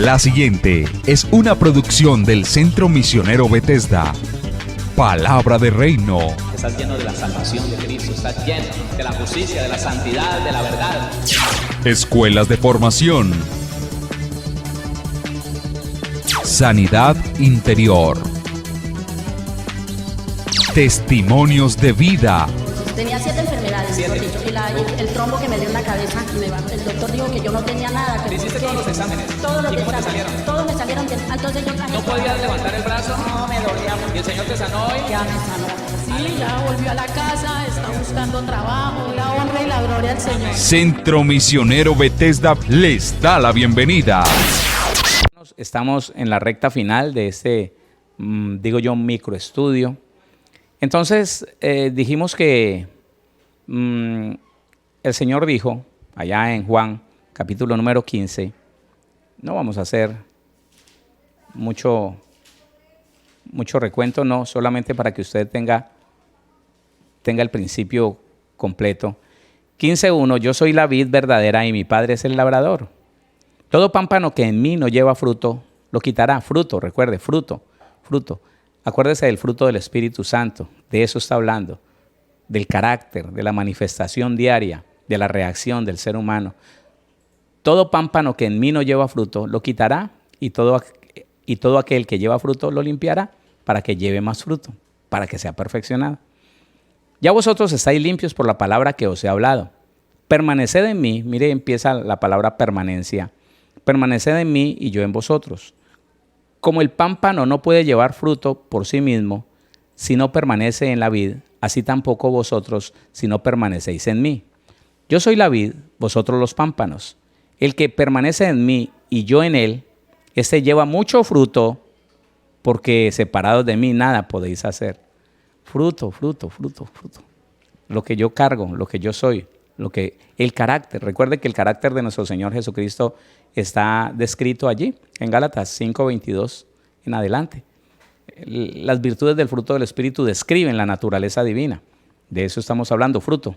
La siguiente es una producción del Centro Misionero Bethesda. Palabra de Reino. Estás lleno de la salvación de Cristo, estás lleno de la justicia, de la santidad, de la verdad. Escuelas de formación. Sanidad interior. Testimonios de vida. Tenía 7 enfermedades, mejor dicho, y el trombo que me dio en la cabeza, el doctor dijo que yo no tenía nada. ¿Te hiciste todos los exámenes? Todos los ¿Y cómo te exámenes, salieron? todos me salieron bien. Entonces yo ¿No podías levantar el brazo? No, me dolía mucho. ¿Y el Señor te sanó hoy? Ya me sanó. Sí, ya volvió a la casa, está buscando trabajo, la honra y la gloria al Señor. Centro Misionero Bethesda les da la bienvenida. Estamos en la recta final de este, microestudio. Entonces dijimos que el Señor dijo, allá en Juan, capítulo número 15, no vamos a hacer mucho recuento, no, solamente para que usted tenga el principio completo. 15:1, yo soy la vid verdadera y mi Padre es el labrador. Todo pámpano que en mí no lleva fruto, lo quitará. Fruto, recuerde, fruto. Acuérdese del fruto del Espíritu Santo, de eso está hablando, del carácter, de la manifestación diaria, de la reacción del ser humano. Todo pámpano que en mí no lleva fruto, lo quitará y todo aquel que lleva fruto lo limpiará para que lleve más fruto, para que sea perfeccionado. Ya vosotros estáis limpios por la palabra que os he hablado. Permaneced en mí, mire, empieza la palabra permanencia. Permaneced en mí y yo en vosotros. Como el pámpano no puede llevar fruto por sí mismo si no permanece en la vid, así tampoco vosotros si no permanecéis en mí. Yo soy la vid, vosotros los pámpanos. El que permanece en mí y yo en él, este lleva mucho fruto, porque separados de mí nada podéis hacer. Fruto. Lo que yo cargo, lo que yo soy, el carácter. Recuerde que el carácter de nuestro Señor Jesucristo está descrito allí, en Gálatas 5:22 en adelante. Las virtudes del fruto del Espíritu describen la naturaleza divina. De eso estamos hablando, fruto.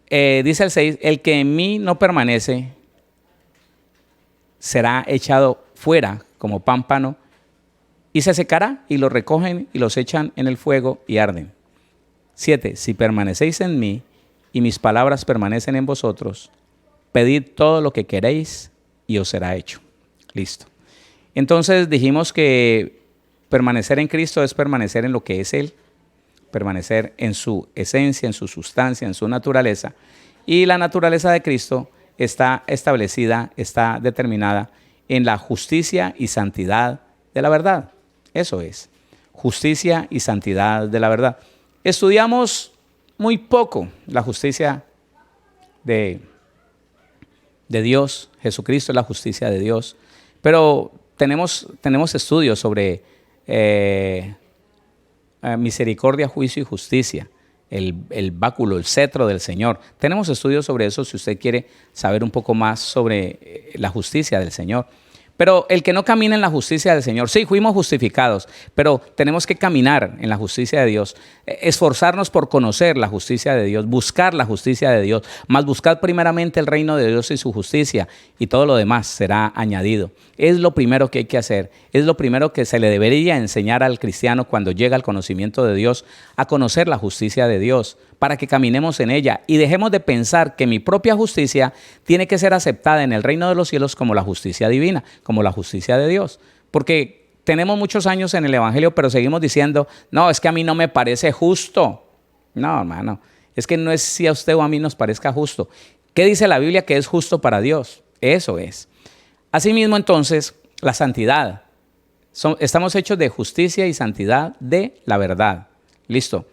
Dice el 6, el que en mí no permanece será echado fuera como pámpano y se secará, y los recogen y los echan en el fuego y arden. 7, si permanecéis en mí y mis palabras permanecen en vosotros, pedid todo lo que queréis y os será hecho. Listo. Entonces dijimos que permanecer en Cristo es permanecer en lo que es Él, permanecer en su esencia, en su sustancia, en su naturaleza. Y la naturaleza de Cristo está establecida, está determinada en la justicia y santidad de la verdad. Eso es, justicia y santidad de la verdad. Estudiamos muy poco la justicia de Dios. Jesucristo es la justicia de Dios. Pero tenemos estudios sobre misericordia, juicio y justicia. El báculo, el cetro del Señor. Tenemos estudios sobre eso si usted quiere saber un poco más sobre la justicia del Señor. Pero el que no camina en la justicia del Señor, sí, fuimos justificados, pero tenemos que caminar en la justicia de Dios, esforzarnos por conocer la justicia de Dios, buscar la justicia de Dios, más buscar primeramente el reino de Dios y su justicia, y todo lo demás será añadido. Es lo primero que hay que hacer, es lo primero que se le debería enseñar al cristiano cuando llega al conocimiento de Dios, a conocer la justicia de Dios, para que caminemos en ella y dejemos de pensar que mi propia justicia tiene que ser aceptada en el reino de los cielos como la justicia divina, como la justicia de Dios. Porque tenemos muchos años en el Evangelio, pero seguimos diciendo, no, es que a mí no me parece justo. No, hermano, es que no es si a usted o a mí nos parezca justo. ¿Qué dice la Biblia que es justo para Dios? Eso es. Asimismo, entonces, la santidad. Estamos hechos de justicia y santidad de la verdad. Listo.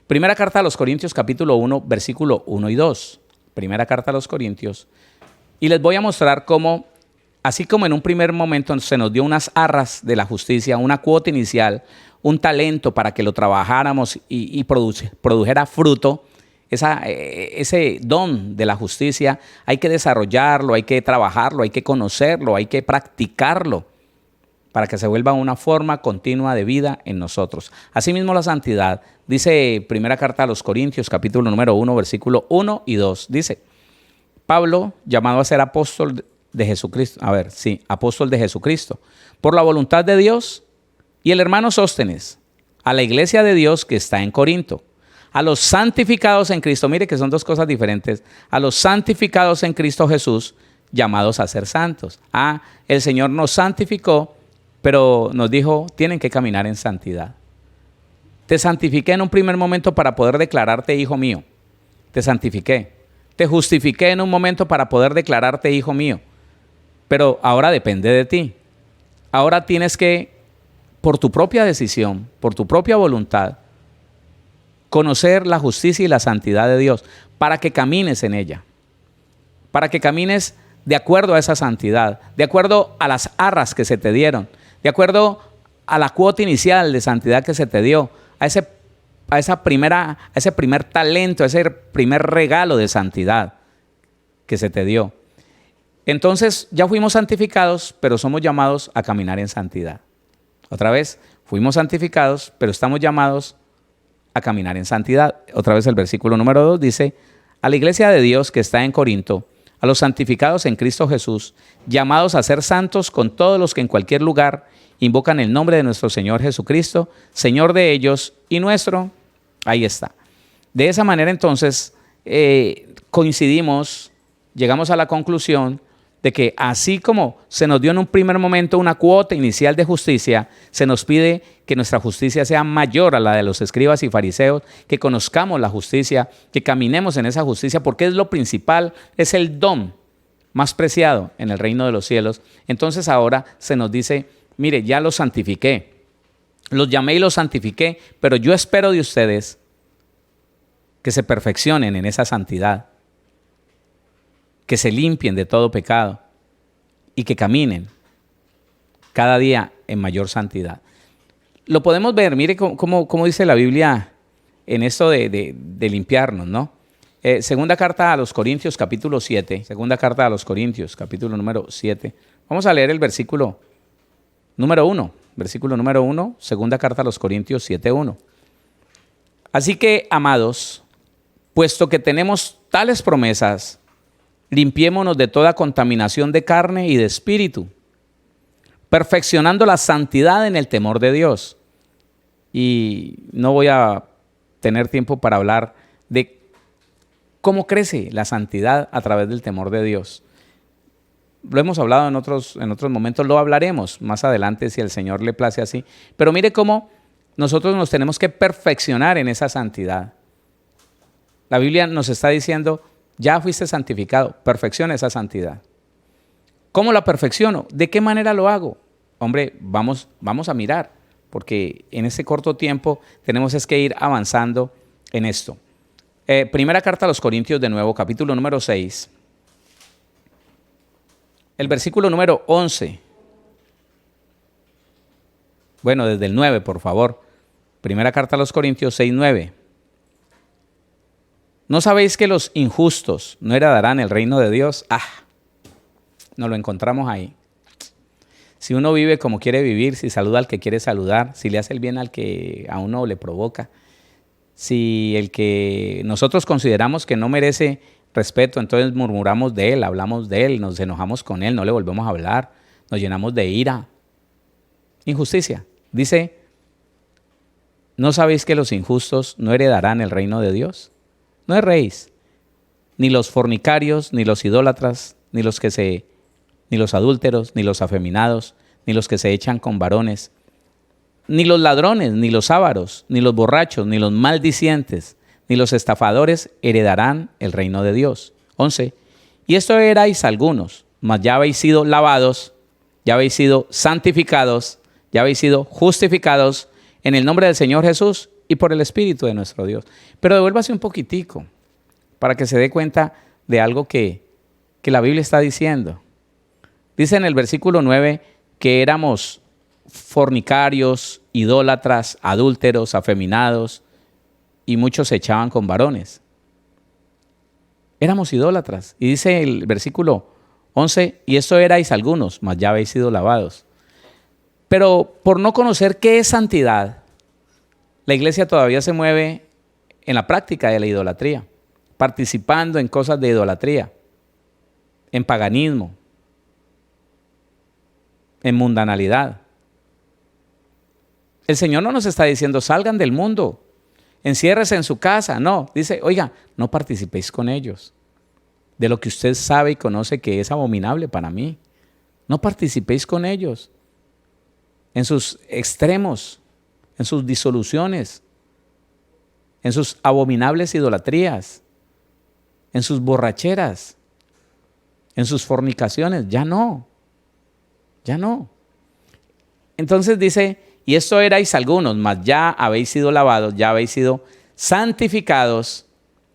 Primera carta a los Corintios, capítulo 1, versículo 1 y 2. Primera carta a los Corintios. Y les voy a mostrar cómo, así como en un primer momento se nos dio unas arras de la justicia, una cuota inicial, un talento para que lo trabajáramos y produjera fruto, ese don de la justicia hay que desarrollarlo, hay que trabajarlo, hay que conocerlo, hay que practicarlo, para que se vuelva una forma continua de vida en nosotros. Asimismo, la santidad, dice primera carta a los Corintios, capítulo número 1, versículo 1 y 2, dice, Pablo, llamado a ser apóstol de Jesucristo. A ver, sí, apóstol de Jesucristo. Por la voluntad de Dios. Y el hermano Sóstenes, a la iglesia de Dios que está en Corinto. A los santificados en Cristo. Mire que son dos cosas diferentes. A los santificados en Cristo Jesús, llamados a ser santos. El Señor nos santificó, pero nos dijo, tienen que caminar en santidad. Te santifiqué en un primer momento para poder declararte hijo mío. Te santifiqué. Te justifiqué en un momento para poder declararte hijo mío. Pero ahora depende de ti. Ahora tienes que, por tu propia decisión, por tu propia voluntad, conocer la justicia y la santidad de Dios para que camines en ella. Para que camines de acuerdo a esa santidad, de acuerdo a las arras que se te dieron, de acuerdo a la cuota inicial de santidad que se te dio, a ese primer talento, a ese primer regalo de santidad que se te dio. Entonces ya fuimos santificados, pero somos llamados a caminar en santidad. Otra vez, fuimos santificados, pero estamos llamados a caminar en santidad. Otra vez el versículo número 2 dice, a la iglesia de Dios que está en Corinto, a los santificados en Cristo Jesús, llamados a ser santos con todos los que en cualquier lugar invocan el nombre de nuestro Señor Jesucristo, Señor de ellos y nuestro. Ahí está. De esa manera entonces coincidimos, llegamos a la conclusión de que así como se nos dio en un primer momento una cuota inicial de justicia, se nos pide que nuestra justicia sea mayor a la de los escribas y fariseos, que conozcamos la justicia, que caminemos en esa justicia, porque es lo principal, es el don más preciado en el reino de los cielos. Entonces ahora se nos dice, mire, ya los santifiqué, los llamé y los santifiqué, pero yo espero de ustedes que se perfeccionen en esa santidad, que se limpien de todo pecado y que caminen cada día en mayor santidad. Lo podemos ver, mire cómo dice la Biblia en esto de limpiarnos, ¿no? Segunda carta a los Corintios, capítulo 7. Segunda carta a los Corintios, capítulo número 7. Vamos a leer el versículo número 1. Versículo número 1, segunda carta a los Corintios 7:1. Así que, amados, puesto que tenemos tales promesas, limpiémonos de toda contaminación de carne y de espíritu, perfeccionando la santidad en el temor de Dios. Y no voy a tener tiempo para hablar de cómo crece la santidad a través del temor de Dios. Lo hemos hablado en otros momentos, lo hablaremos más adelante si el Señor le place así. Pero mire cómo nosotros nos tenemos que perfeccionar en esa santidad. La Biblia nos está diciendo, ya fuiste santificado, perfecciona esa santidad. ¿Cómo la perfecciono? ¿De qué manera lo hago? Hombre, vamos a mirar, porque en ese corto tiempo tenemos que ir avanzando en esto. Primera carta a los Corintios de nuevo, capítulo número 6. El versículo número 11. Bueno, desde el 9, por favor. Primera carta a los Corintios 6:9. ¿No sabéis que los injustos no heredarán el reino de Dios? Nos lo encontramos ahí. Si uno vive como quiere vivir, si saluda al que quiere saludar, si le hace el bien al que a uno le provoca, si el que nosotros consideramos que no merece respeto, entonces murmuramos de él, hablamos de él, nos enojamos con él, no le volvemos a hablar, nos llenamos de ira. Injusticia. Dice, ¿no sabéis que los injustos no heredarán el reino de Dios? No erréis, ni los fornicarios, ni los idólatras, ni los adúlteros, ni los afeminados, ni los que se echan con varones, ni los ladrones, ni los ávaros, ni los borrachos, ni los maldicientes, ni los estafadores heredarán el reino de Dios. 11. Y esto erais algunos, mas ya habéis sido lavados, ya habéis sido santificados, ya habéis sido justificados en el nombre del Señor Jesús y por el Espíritu de nuestro Dios. Pero devuélvase un poquitico para que se dé cuenta de algo que la Biblia está diciendo. Dice en el versículo 9 que éramos fornicarios, idólatras, adúlteros, afeminados, y muchos se echaban con varones. Éramos idólatras. Y dice el versículo 11, y esto erais algunos, mas ya habéis sido lavados. Pero por no conocer qué es santidad, la iglesia todavía se mueve en la práctica de la idolatría, participando en cosas de idolatría, en paganismo, en mundanalidad. El Señor no nos está diciendo salgan del mundo, enciérrese en su casa. No, dice, oiga, no participéis con ellos de lo que usted sabe y conoce que es abominable para mí. No participéis con ellos en sus extremos, en sus disoluciones, en sus abominables idolatrías, en sus borracheras, en sus fornicaciones. Ya no. Entonces dice, y esto erais algunos, mas ya habéis sido lavados, ya habéis sido santificados,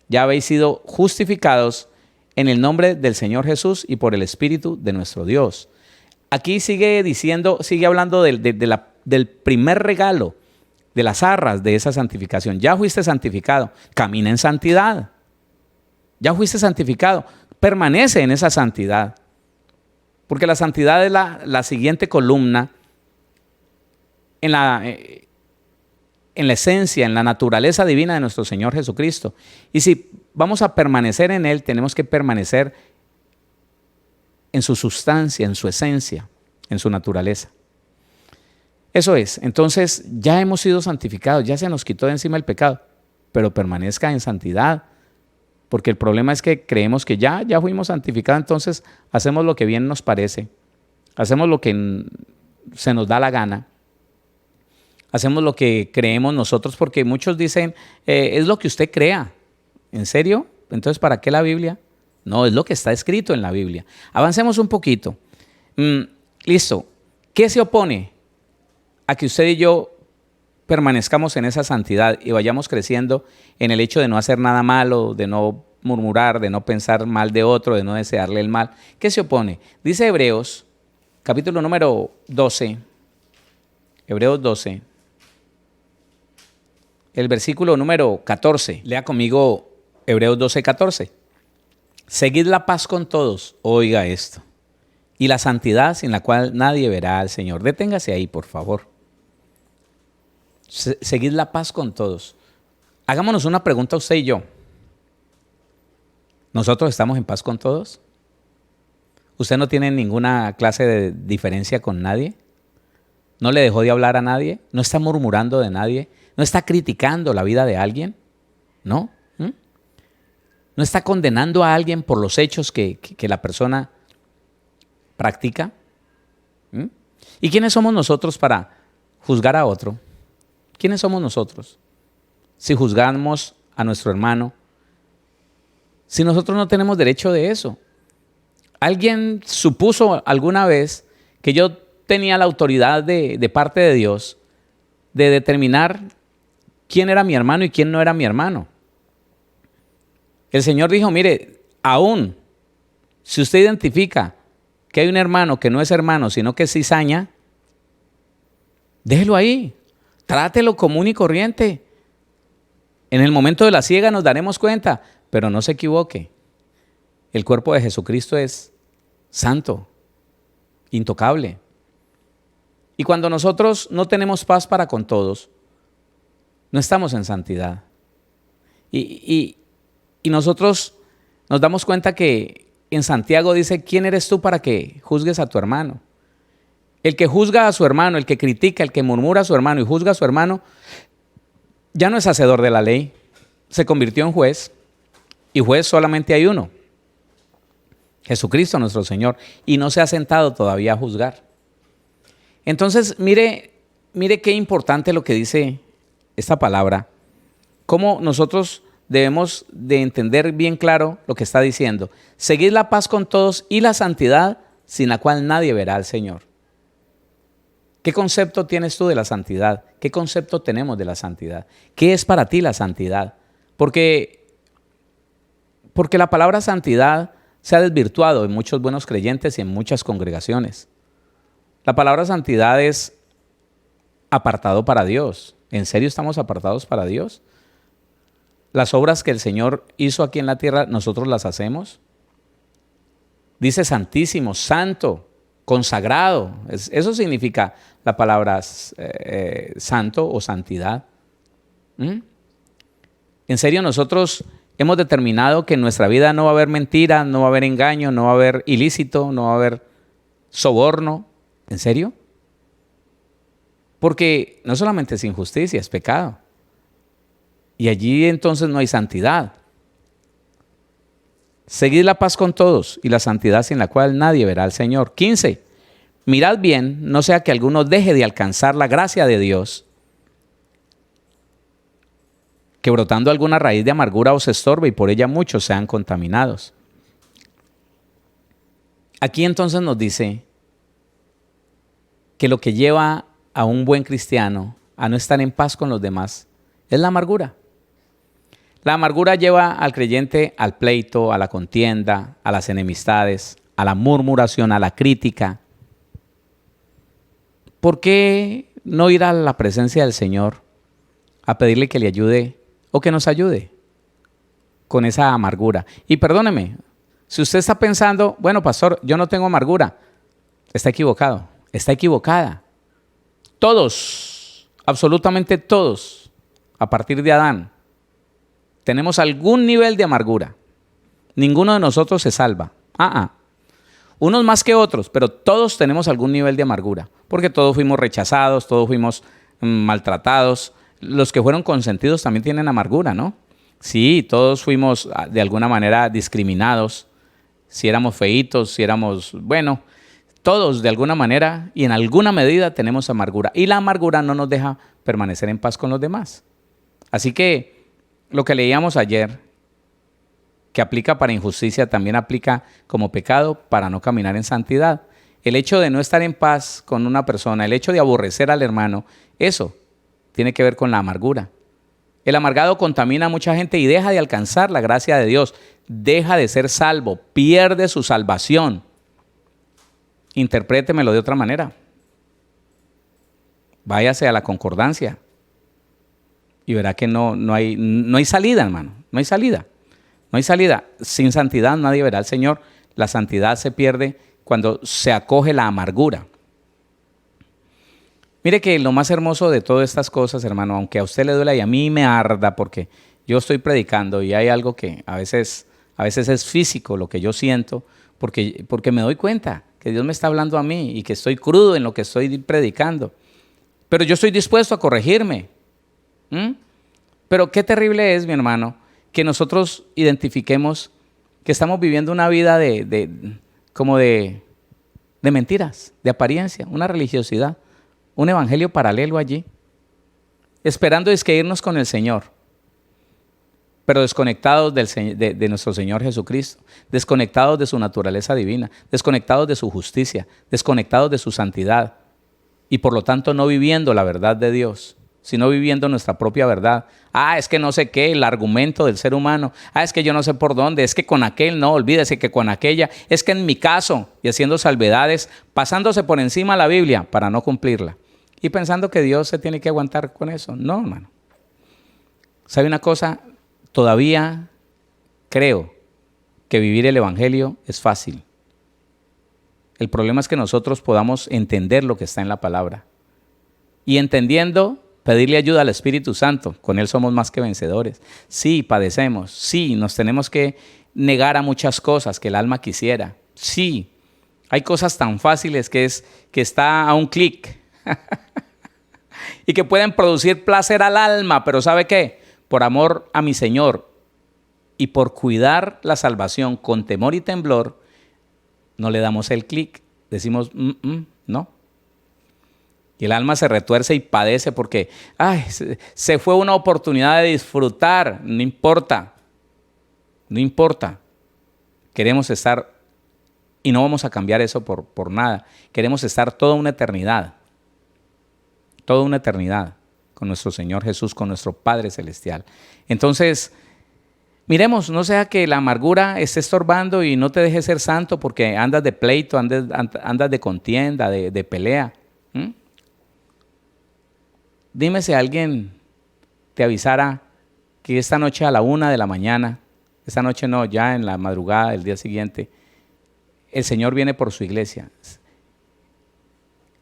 ya habéis sido justificados en el nombre del Señor Jesús y por el Espíritu de nuestro Dios. Aquí sigue diciendo, sigue hablando del primer regalo, de las arras de esa santificación. Ya fuiste santificado, camina en santidad. Ya fuiste santificado, permanece en esa santidad. Porque la santidad es la siguiente columna en la esencia, en la naturaleza divina de nuestro Señor Jesucristo. Y si vamos a permanecer en Él, tenemos que permanecer en su sustancia, en su esencia, en su naturaleza. Eso es, entonces ya hemos sido santificados, ya se nos quitó de encima el pecado, pero permanezca en santidad, porque el problema es que creemos que ya fuimos santificados, entonces hacemos lo que bien nos parece, hacemos lo que se nos da la gana, hacemos lo que creemos nosotros, porque muchos dicen, es lo que usted crea. ¿En serio? Entonces, ¿para qué la Biblia? No, es lo que está escrito en la Biblia. Avancemos un poquito. Listo. ¿Qué se opone a que usted y yo permanezcamos en esa santidad y vayamos creciendo en el hecho de no hacer nada malo, de no murmurar, de no pensar mal de otro, de no desearle el mal? ¿Qué se opone? Dice Hebreos, capítulo número 12, Hebreos 12, el versículo número 14. Lea conmigo Hebreos 12, 14. Seguid la paz con todos, oiga esto, y la santidad sin la cual nadie verá al Señor. Deténgase ahí, por favor. Seguid la paz con todos. Hagámonos una pregunta usted y yo. ¿Nosotros estamos en paz con todos? ¿Usted no tiene ninguna clase de diferencia con nadie? ¿No le dejó de hablar a nadie? ¿No está murmurando de nadie? ¿No está criticando la vida de alguien? ¿No? ¿No está condenando a alguien por los hechos que la persona practica? ¿Y quiénes somos nosotros para juzgar a otro? ¿Quiénes somos nosotros? Si juzgamos a nuestro hermano, si nosotros no tenemos derecho de eso. ¿Alguien supuso alguna vez que yo tenía la autoridad de parte de Dios de determinar quién era mi hermano y quién no era mi hermano? El Señor dijo, mire, aún si usted identifica que hay un hermano que no es hermano, sino que es cizaña, déjelo ahí, trátelo común y corriente. En el momento de la siega nos daremos cuenta, pero no se equivoque. El cuerpo de Jesucristo es santo, intocable. Y cuando nosotros no tenemos paz para con todos, no estamos en santidad. Y nosotros nos damos cuenta que en Santiago dice, ¿quién eres tú para que juzgues a tu hermano? El que juzga a su hermano, el que critica, el que murmura a su hermano y juzga a su hermano, ya no es hacedor de la ley, se convirtió en juez, y juez solamente hay uno, Jesucristo nuestro Señor, y no se ha sentado todavía a juzgar. Entonces, mire qué importante lo que dice esta palabra, cómo nosotros debemos de entender bien claro lo que está diciendo. Seguid la paz con todos y la santidad, sin la cual nadie verá al Señor. ¿Qué concepto tienes tú de la santidad? ¿Qué concepto tenemos de la santidad? ¿Qué es para ti la santidad? Porque la palabra santidad se ha desvirtuado en muchos buenos creyentes y en muchas congregaciones. La palabra santidad es apartado para Dios. ¿En serio estamos apartados para Dios? Las obras que el Señor hizo aquí en la tierra, ¿nosotros las hacemos? Dice santísimo, santo, consagrado. Eso significa la palabra santo o santidad. ¿En serio nosotros hemos determinado que en nuestra vida no va a haber mentira, no va a haber engaño, no va a haber ilícito, no va a haber soborno? ¿En serio? Porque no solamente es injusticia, es pecado. Y allí entonces no hay santidad. Seguid la paz con todos y la santidad sin la cual nadie verá al Señor. 15. Mirad bien, no sea que alguno deje de alcanzar la gracia de Dios, que brotando alguna raíz de amargura os estorbe y por ella muchos sean contaminados. Aquí entonces nos dice que lo que lleva a un buen cristiano a no estar en paz con los demás es la amargura. La amargura lleva al creyente al pleito, a la contienda, a las enemistades, a la murmuración, a la crítica. ¿Por qué no ir a la presencia del Señor a pedirle que le ayude o que nos ayude con esa amargura? Y perdóneme, si usted está pensando, bueno, pastor, yo no tengo amargura, está equivocado, está equivocada. Todos, absolutamente todos, a partir de Adán, tenemos algún nivel de amargura. Ninguno de nosotros se salva. Unos más que otros, pero todos tenemos algún nivel de amargura, porque todos fuimos rechazados, todos fuimos maltratados. Los que fueron consentidos también tienen amargura, ¿no? Sí, todos fuimos de alguna manera discriminados, si éramos feitos, si éramos, bueno, todos de alguna manera y en alguna medida tenemos amargura. Y la amargura no nos deja permanecer en paz con los demás. Así que lo que leíamos ayer, que aplica para injusticia, también aplica como pecado para no caminar en santidad. El hecho de no estar en paz con una persona, el hecho de aborrecer al hermano, eso tiene que ver con la amargura. El amargado contamina a mucha gente y deja de alcanzar la gracia de Dios, deja de ser salvo, pierde su salvación. Interprétemelo de otra manera. Váyase a la concordancia y verá que no hay salida, hermano, no hay salida. No hay salida. Sin santidad nadie verá al Señor. La santidad se pierde cuando se acoge la amargura. Mire que lo más hermoso de todas estas cosas, hermano, aunque a usted le duela y a mí me arda porque yo estoy predicando y hay algo que a veces es físico lo que yo siento, porque me doy cuenta que Dios me está hablando a mí y que estoy crudo en lo que estoy predicando. Pero yo estoy dispuesto a corregirme. Pero qué terrible es, mi hermano, que nosotros identifiquemos que estamos viviendo una vida como de mentiras, de apariencia, una religiosidad, un evangelio paralelo allí, esperando es que irnos con el Señor, pero desconectados de nuestro Señor Jesucristo, desconectados de su naturaleza divina, desconectados de su justicia, desconectados de su santidad y por lo tanto no viviendo la verdad de Dios, sino viviendo nuestra propia verdad. Es que no sé qué, el argumento del ser humano. Es que yo no sé por dónde, es que con aquel no, olvídese que con aquella, es que en mi caso, y haciendo salvedades, pasándose por encima la Biblia para no cumplirla. Y pensando que Dios se tiene que aguantar con eso. No, hermano. ¿Sabe una cosa? Todavía creo que vivir el evangelio es fácil. El problema es que nosotros podamos entender lo que está en la palabra. Y entendiendo, pedirle ayuda al Espíritu Santo. Con Él somos más que vencedores. Sí, padecemos. Sí, nos tenemos que negar a muchas cosas que el alma quisiera. Sí, hay cosas tan fáciles que está a un clic y que pueden producir placer al alma. Pero ¿sabe qué? Por amor a mi Señor y por cuidar la salvación con temor y temblor, no le damos el clic. Decimos, no. Y el alma se retuerce y padece porque se fue una oportunidad de disfrutar. No importa. No importa. Queremos estar, y no vamos a cambiar eso por nada. Queremos estar toda una eternidad con nuestro Señor Jesús, con nuestro Padre Celestial. Entonces, miremos, no sea que la amargura esté estorbando y no te deje ser santo porque andas de pleito, andas de contienda, de pelea. Dime si alguien te avisara que esta noche a la 1 de la mañana, esta noche no, ya en la madrugada del día siguiente, el Señor viene por su iglesia.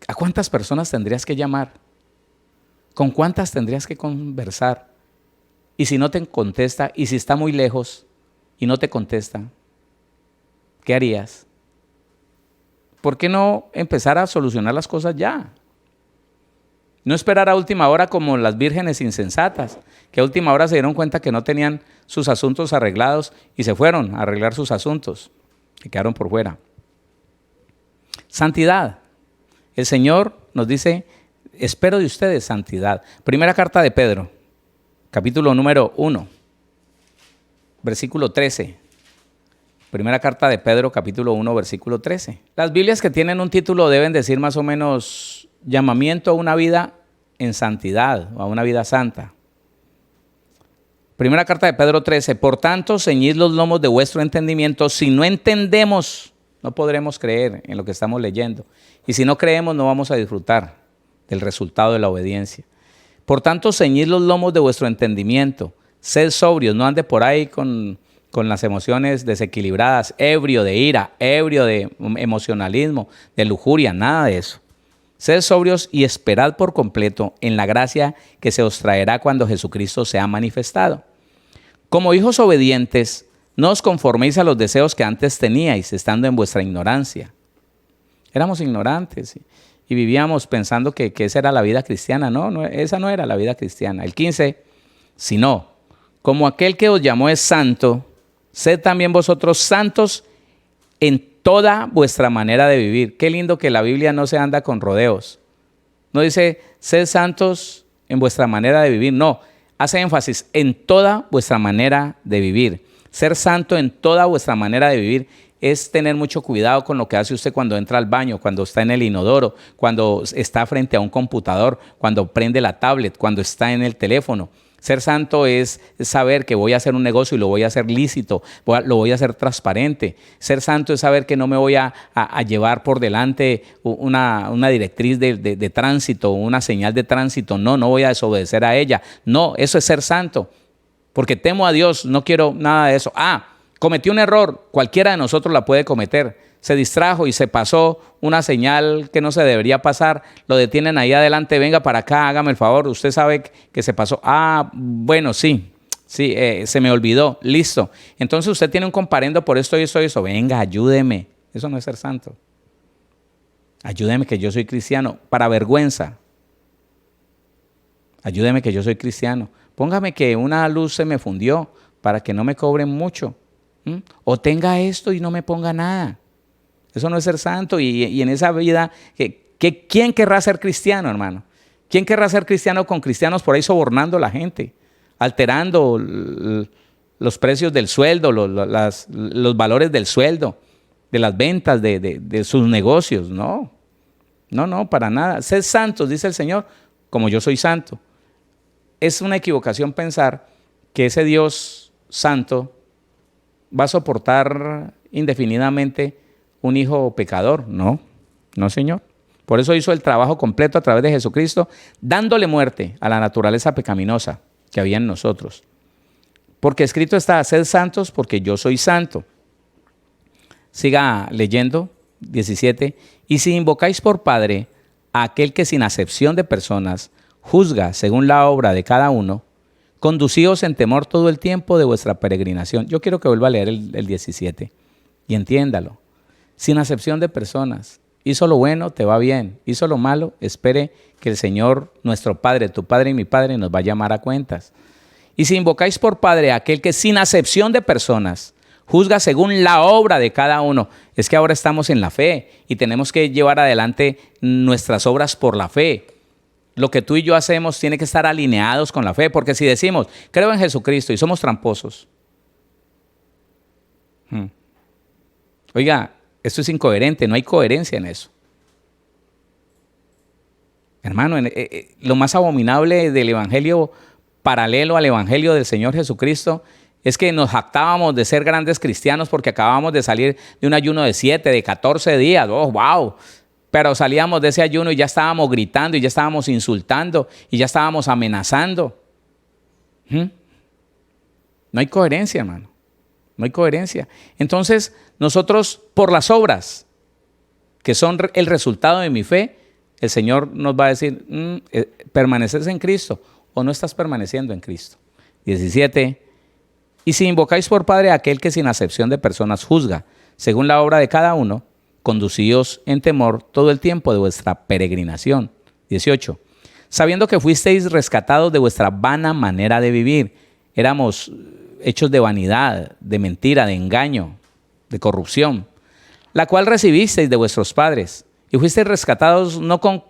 ¿A cuántas personas tendrías que llamar? ¿Con cuántas tendrías que conversar? Y si no te contesta, y si está muy lejos y no te contesta, ¿qué harías? ¿por qué no empezar a solucionar las cosas ya? No esperar a última hora como las vírgenes insensatas, que a última hora se dieron cuenta que no tenían sus asuntos arreglados y se fueron a arreglar sus asuntos, que quedaron por fuera. Santidad. El Señor nos dice, espero de ustedes santidad. Primera carta de Pedro, capítulo número 1, versículo 13. Primera carta de Pedro, capítulo 1, versículo 13. Las Biblias que tienen un título deben decir más o menos llamamiento a una vida en santidad o a una vida santa. Primera carta de Pedro 13. Por tanto, ceñid los lomos de vuestro entendimiento. Si no entendemos, no podremos creer en lo que estamos leyendo. Y si no creemos, no vamos a disfrutar del resultado de la obediencia. Por tanto, ceñid los lomos de vuestro entendimiento. Sed sobrios, no ande por ahí con las emociones desequilibradas, ebrio de ira, ebrio de emocionalismo, de lujuria, nada de eso. Sed sobrios y esperad por completo en la gracia que se os traerá cuando Jesucristo sea manifestado. Como hijos obedientes, no os conforméis a los deseos que antes teníais, estando en vuestra ignorancia. Éramos ignorantes y vivíamos pensando que esa era la vida cristiana. No, esa no era la vida cristiana. El 15, sino, como aquel que os llamó es santo, sed también vosotros santos en toda vuestra manera de vivir. Qué lindo que la Biblia no se anda con rodeos. No dice, sed santos en vuestra manera de vivir. No, hace énfasis en toda vuestra manera de vivir. Ser santo en toda vuestra manera de vivir es tener mucho cuidado con lo que hace usted cuando entra al baño, cuando está en el inodoro, cuando está frente a un computador, cuando prende la tablet, cuando está en el teléfono. Ser santo es saber que voy a hacer un negocio y lo voy a hacer lícito, lo voy a hacer transparente. Ser santo es saber que no me voy a llevar por delante una directriz de tránsito, una señal de tránsito. No voy a desobedecer a ella. No, eso es ser santo. Porque temo a Dios, no quiero nada de eso. Cometí un error, cualquiera de nosotros la puede cometer. Se distrajo y se pasó una señal que no se debería pasar, lo detienen ahí adelante, venga para acá, hágame el favor, usted sabe que se pasó. Bueno, sí, se me olvidó, listo. Entonces usted tiene un comparendo por esto y esto y eso, venga, ayúdeme. Eso no es ser santo. Ayúdeme que yo soy cristiano, para vergüenza. Ayúdeme que yo soy cristiano. Póngame que una luz se me fundió para que no me cobren mucho. O tenga esto y no me ponga nada. Eso no es ser santo y en esa vida, ¿quién querrá ser cristiano, hermano? ¿Quién querrá ser cristiano con cristianos por ahí sobornando a la gente, alterando los precios del sueldo, los valores del sueldo, de las ventas, de sus negocios? No, para nada. Sed santos, dice el Señor, como yo soy santo. Es una equivocación pensar que ese Dios santo va a soportar indefinidamente un hijo pecador. No, Señor. Por eso hizo el trabajo completo a través de Jesucristo, dándole muerte a la naturaleza pecaminosa que había en nosotros. Porque escrito está, sed santos porque yo soy santo. Siga leyendo, 17. Y si invocáis por Padre a aquel que sin acepción de personas juzga según la obra de cada uno, conducíos en temor todo el tiempo de vuestra peregrinación. Yo quiero que vuelva a leer el 17 y entiéndalo. Sin acepción de personas. Hizo lo bueno, te va bien. Hizo lo malo, espere que el Señor, nuestro Padre, tu Padre y mi Padre, nos va a llamar a cuentas. Y si invocáis por Padre a aquel que sin acepción de personas juzga según la obra de cada uno. Es que ahora estamos en la fe y tenemos que llevar adelante nuestras obras por la fe. Lo que tú y yo hacemos tiene que estar alineados con la fe, porque si decimos, creo en Jesucristo y somos tramposos. Oiga, esto es incoherente, no hay coherencia en eso. Hermano, lo más abominable del evangelio paralelo al evangelio del Señor Jesucristo es que nos jactábamos de ser grandes cristianos porque acabábamos de salir de un ayuno de 7, de 14 días. ¡Oh, wow! Pero salíamos de ese ayuno y ya estábamos gritando y ya estábamos insultando y ya estábamos amenazando. No hay coherencia, hermano. No hay coherencia. Entonces, nosotros, por las obras que son el resultado de mi fe, el Señor nos va a decir, ¿permaneces en Cristo o no estás permaneciendo en Cristo? 17. Y si invocáis por Padre a aquel que sin acepción de personas juzga, según la obra de cada uno, conducidos en temor todo el tiempo de vuestra peregrinación. 18. Sabiendo que fuisteis rescatados de vuestra vana manera de vivir. Éramos hechos de vanidad, de mentira, de engaño, de corrupción, la cual recibisteis de vuestros padres, y fuisteis rescatados no con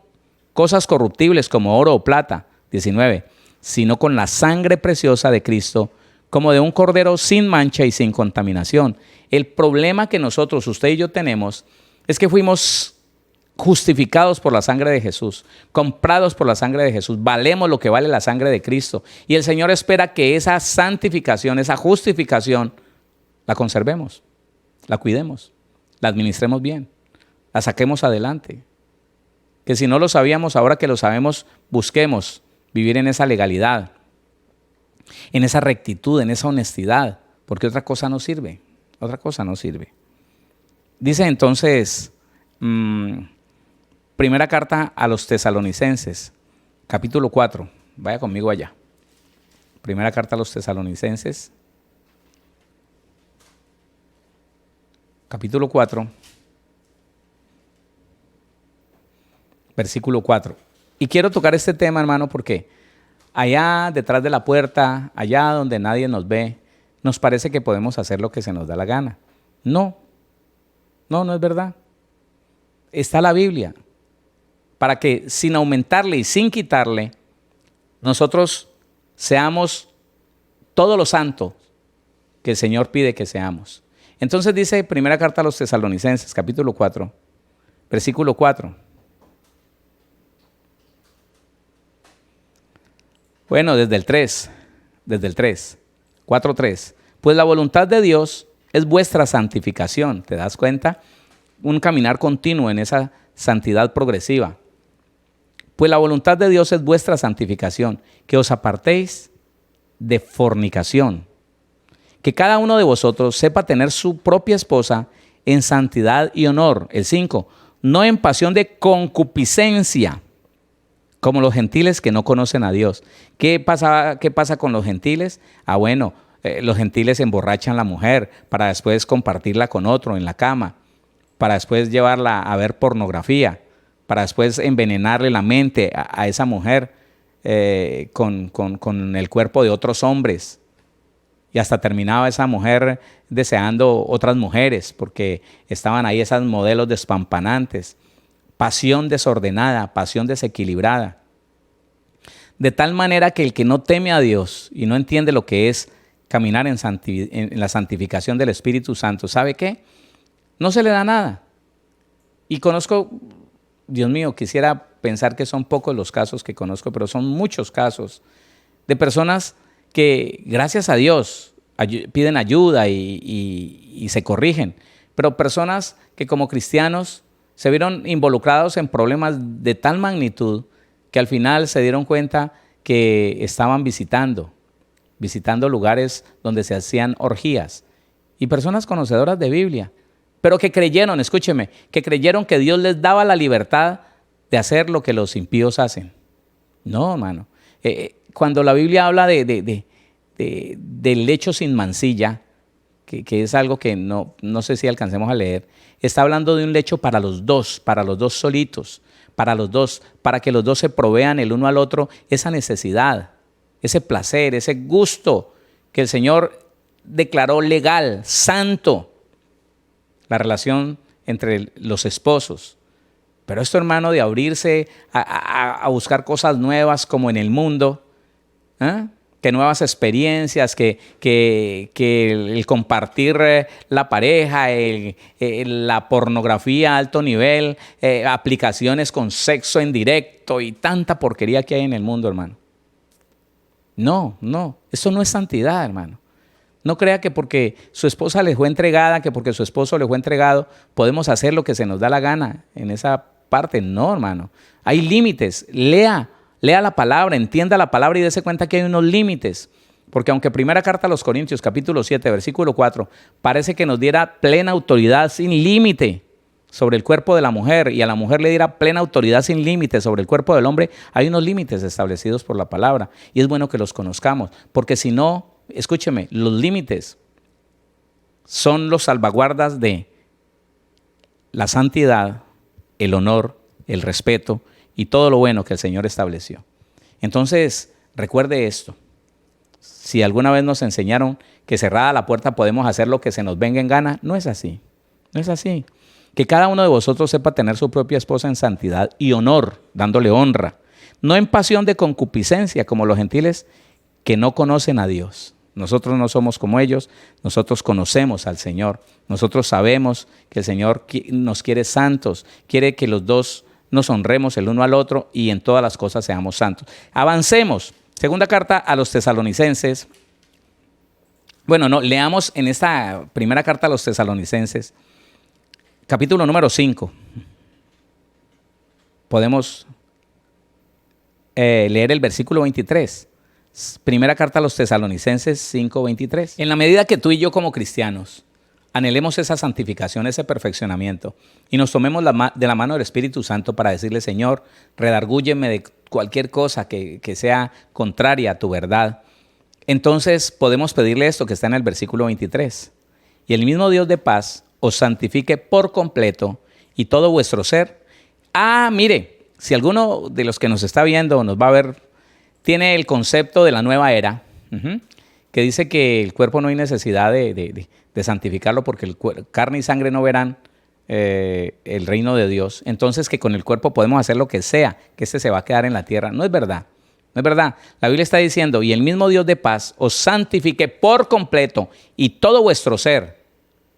cosas corruptibles como oro o plata, 19, sino con la sangre preciosa de Cristo, como de un cordero sin mancha y sin contaminación. El problema que nosotros, usted y yo tenemos, es que fuimos justificados por la sangre de Jesús, comprados por la sangre de Jesús, valemos lo que vale la sangre de Cristo. Y el Señor espera que esa santificación, esa justificación, la conservemos, la cuidemos, la administremos bien, la saquemos adelante. Que si no lo sabíamos, ahora que lo sabemos, busquemos vivir en esa legalidad, en esa rectitud, en esa honestidad, porque otra cosa no sirve, otra cosa no sirve. Dice entonces, primera carta a los Tesalonicenses, capítulo 4, vaya conmigo allá. Primera carta a los Tesalonicenses, capítulo 4, versículo 4. Y quiero tocar este tema, hermano, porque allá detrás de la puerta, allá donde nadie nos ve, nos parece que podemos hacer lo que se nos da la gana. No es verdad. Está la Biblia para que sin aumentarle y sin quitarle, nosotros seamos todos los santos que el Señor pide que seamos. Entonces dice primera carta a los Tesalonicenses, capítulo 4, versículo 4. Bueno, desde el 3, 4:3. Pues la voluntad de Dios es vuestra santificación, ¿te das cuenta? Un caminar continuo en esa santidad progresiva. Pues la voluntad de Dios es vuestra santificación, que os apartéis de fornicación, que cada uno de vosotros sepa tener su propia esposa en santidad y honor. El 5, no en pasión de concupiscencia, como los gentiles que no conocen a Dios. ¿Qué pasa con los gentiles? Bueno, los gentiles emborrachan a la mujer para después compartirla con otro en la cama, para después llevarla a ver pornografía, para después envenenarle la mente a esa mujer con el cuerpo de otros hombres. Y hasta terminaba esa mujer deseando otras mujeres porque estaban ahí esas modelos despampanantes. Pasión desordenada, pasión desequilibrada. De tal manera que el que no teme a Dios y no entiende lo que es caminar en la santificación del Espíritu Santo, ¿sabe qué? No se le da nada. Y conozco, Dios mío, quisiera pensar que son pocos los casos que conozco, pero son muchos casos de personas que, gracias a Dios, piden ayuda y se corrigen, pero personas que como cristianos se vieron involucrados en problemas de tal magnitud que al final se dieron cuenta que estaban visitando lugares donde se hacían orgías. Y personas conocedoras de Biblia, pero que creyeron, escúcheme, que creyeron que Dios les daba la libertad de hacer lo que los impíos hacen. No, hermano. Cuando la Biblia habla del lecho sin mancilla, que es algo que no sé si alcancemos a leer, está hablando de un lecho para los dos solitos, para que los dos se provean el uno al otro esa necesidad, ese placer, ese gusto que el Señor declaró legal, santo, la relación entre los esposos. Pero esto, hermano, de abrirse a buscar cosas nuevas como en el mundo, que nuevas experiencias, que el compartir la pareja, la pornografía a alto nivel, aplicaciones con sexo en directo y tanta porquería que hay en el mundo, hermano. No, eso no es santidad, hermano. No crea que porque su esposa le fue entregada, que porque su esposo le fue entregado, podemos hacer lo que se nos da la gana en esa parte. No, hermano. Hay límites. Lea la palabra, entienda la palabra y dése cuenta que hay unos límites. Porque aunque primera carta a los Corintios, capítulo 7, versículo 4, parece que nos diera plena autoridad sin límite sobre el cuerpo de la mujer y a la mujer le diera plena autoridad sin límite sobre el cuerpo del hombre, hay unos límites establecidos por la palabra y es bueno que los conozcamos. Porque si no, escúcheme, los límites son los salvaguardas de la santidad, el honor, el respeto y todo lo bueno que el Señor estableció. Entonces, recuerde esto. Si alguna vez nos enseñaron que cerrada la puerta podemos hacer lo que se nos venga en gana, no es así. No es así. Que cada uno de vosotros sepa tener su propia esposa en santidad y honor, dándole honra, no en pasión de concupiscencia como los gentiles que no conocen a Dios. Nosotros no somos como ellos, nosotros conocemos al Señor. Nosotros sabemos que el Señor nos quiere santos, quiere que los dos nos honremos el uno al otro y en todas las cosas seamos santos. Avancemos. Segunda carta a los tesalonicenses. Bueno, no, leamos en esta primera carta a los tesalonicenses, capítulo número 5. Podemos leer el versículo 23. Primera carta a los tesalonicenses 5:23. En la medida que tú y yo como cristianos anhelemos esa santificación, ese perfeccionamiento, y nos tomemos de la mano del Espíritu Santo para decirle: Señor, redargúyeme de cualquier cosa que sea contraria a tu verdad, entonces podemos pedirle esto que está en el versículo 23. Y el mismo Dios de paz os santifique por completo y todo vuestro ser. Mire, si alguno de los que nos está viendo o nos va a ver tiene el concepto de la nueva era, que dice que el cuerpo no hay necesidad de santificarlo porque carne y sangre no verán el reino de Dios, entonces que con el cuerpo podemos hacer lo que sea, que este se va a quedar en la tierra. No es verdad, no es verdad. La Biblia está diciendo: y el mismo Dios de paz os santifique por completo y todo vuestro ser.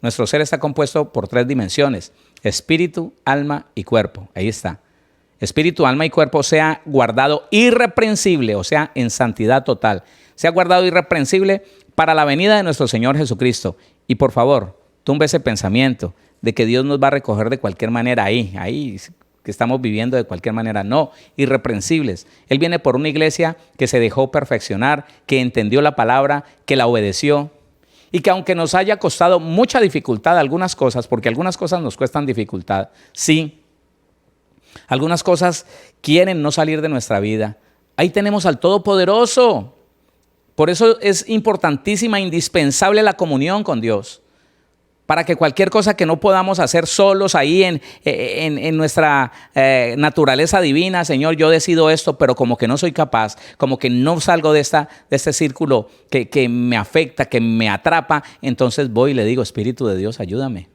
Nuestro ser está compuesto por 3 dimensiones: espíritu, alma y cuerpo. Ahí está. Espíritu, alma y cuerpo sea guardado irreprensible, o sea, en santidad total. Sea guardado irreprensible para la venida de nuestro Señor Jesucristo. Y por favor, tumbe ese pensamiento de que Dios nos va a recoger de cualquier manera ahí que estamos viviendo de cualquier manera. No, irreprensibles. Él viene por una iglesia que se dejó perfeccionar, que entendió la palabra, que la obedeció. Y que aunque nos haya costado mucha dificultad algunas cosas, porque algunas cosas nos cuestan dificultad, sí. Algunas cosas quieren no salir de nuestra vida. Ahí tenemos al Todopoderoso. Por eso es importantísima, indispensable la comunión con Dios. Para que cualquier cosa que no podamos hacer solos ahí en nuestra naturaleza divina, Señor, yo decido esto, pero como que no soy capaz, como que no salgo de este círculo que me afecta, que me atrapa, entonces voy y le digo: Espíritu de Dios, ayúdame.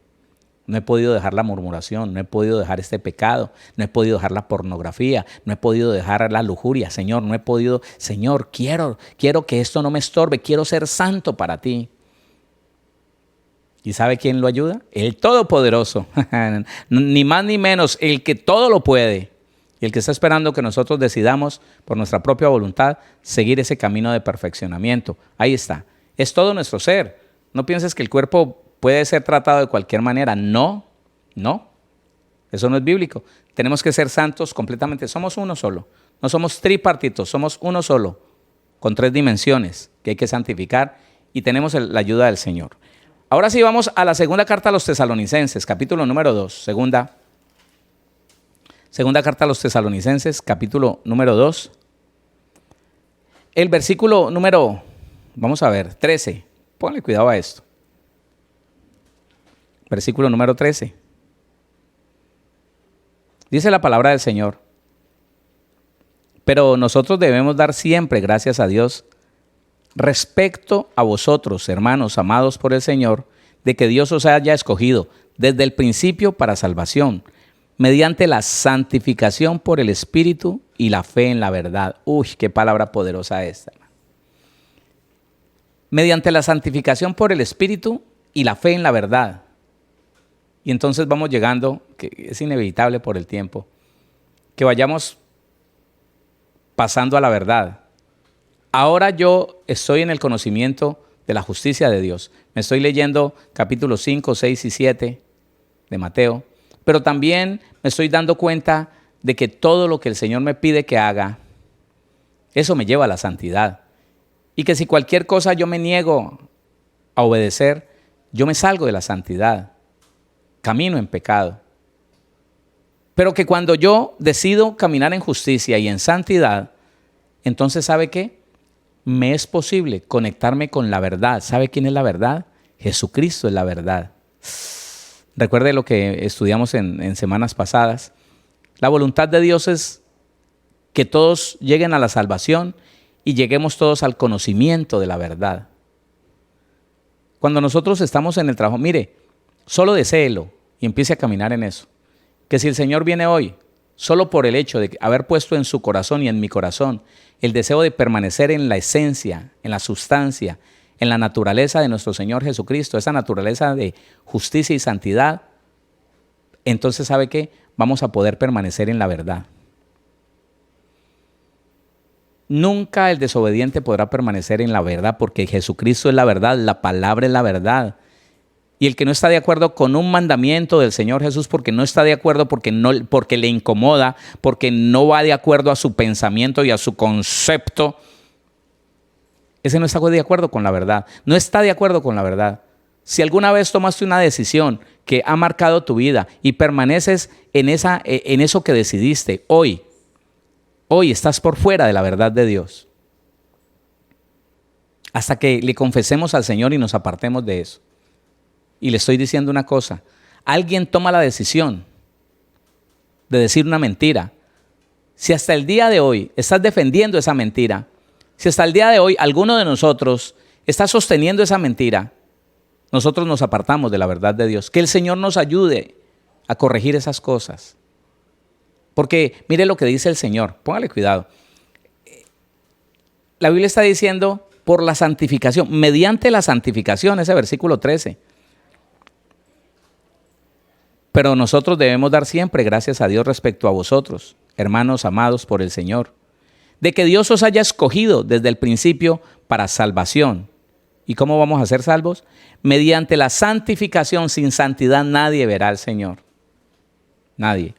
No he podido dejar la murmuración, no he podido dejar este pecado, no he podido dejar la pornografía, no he podido dejar la lujuria, Señor, no he podido. Señor, quiero que esto no me estorbe, quiero ser santo para ti. ¿Y sabe quién lo ayuda? El Todopoderoso, ni más ni menos, el que todo lo puede. Y el que está esperando que nosotros decidamos por nuestra propia voluntad seguir ese camino de perfeccionamiento. Ahí está, es todo nuestro ser. No pienses que el cuerpo puede ser tratado de cualquier manera. No, eso no es bíblico. Tenemos que ser santos completamente. Somos uno solo, no somos tripartitos, somos uno solo, con 3 dimensiones que hay que santificar y tenemos la ayuda del Señor. Ahora sí vamos a la segunda carta a los tesalonicenses, capítulo número 2. Segunda carta a los tesalonicenses, capítulo número 2. El versículo número, vamos a ver, 13. Ponle cuidado a esto. Versículo número 13. Dice la palabra del Señor: pero nosotros debemos dar siempre gracias a Dios respecto a vosotros, hermanos amados por el Señor, de que Dios os haya escogido desde el principio para salvación, mediante la santificación por el Espíritu y la fe en la verdad. Uy, qué palabra poderosa esta. Mediante la santificación por el Espíritu y la fe en la verdad. Y entonces vamos llegando, que es inevitable por el tiempo, que vayamos pasando a la verdad. Ahora yo estoy en el conocimiento de la justicia de Dios. Me estoy leyendo capítulos 5, 6 y 7 de Mateo, pero también me estoy dando cuenta de que todo lo que el Señor me pide que haga, eso me lleva a la santidad. Y que si cualquier cosa yo me niego a obedecer, yo me salgo de la santidad. Camino en pecado. Pero que cuando yo decido caminar en justicia y en santidad, entonces ¿sabe qué? Me es posible conectarme con la verdad. ¿Sabe quién es la verdad? Jesucristo es la verdad. Recuerde lo que estudiamos en semanas pasadas. La voluntad de Dios es que todos lleguen a la salvación y lleguemos todos al conocimiento de la verdad. Cuando nosotros estamos en el trabajo, mire, solo deséelo y empiece a caminar en eso. Que si el Señor viene hoy, solo por el hecho de haber puesto en su corazón y en mi corazón el deseo de permanecer en la esencia, en la sustancia, en la naturaleza de nuestro Señor Jesucristo, esa naturaleza de justicia y santidad, entonces ¿sabe qué? Vamos a poder permanecer en la verdad. Nunca el desobediente podrá permanecer en la verdad, porque Jesucristo es la verdad, la palabra es la verdad. Y el que no está de acuerdo con un mandamiento del Señor Jesús, porque no está de acuerdo, porque le incomoda, porque no va de acuerdo a su pensamiento y a su concepto, ese no está de acuerdo con la verdad, no está de acuerdo con la verdad. Si alguna vez tomaste una decisión que ha marcado tu vida y permaneces en eso que decidiste, hoy estás por fuera de la verdad de Dios. Hasta que le confesemos al Señor y nos apartemos de eso. Y le estoy diciendo una cosa, alguien toma la decisión de decir una mentira. Si hasta el día de hoy estás defendiendo esa mentira, si hasta el día de hoy alguno de nosotros está sosteniendo esa mentira, nosotros nos apartamos de la verdad de Dios. Que el Señor nos ayude a corregir esas cosas. Porque mire lo que dice el Señor, póngale cuidado. La Biblia está diciendo por la santificación, mediante la santificación, ese versículo 13. Pero nosotros debemos dar siempre gracias a Dios respecto a vosotros, hermanos amados por el Señor, de que Dios os haya escogido desde el principio para salvación. ¿Y cómo vamos a ser salvos? Mediante la santificación. Sin santidad nadie verá al Señor. Nadie.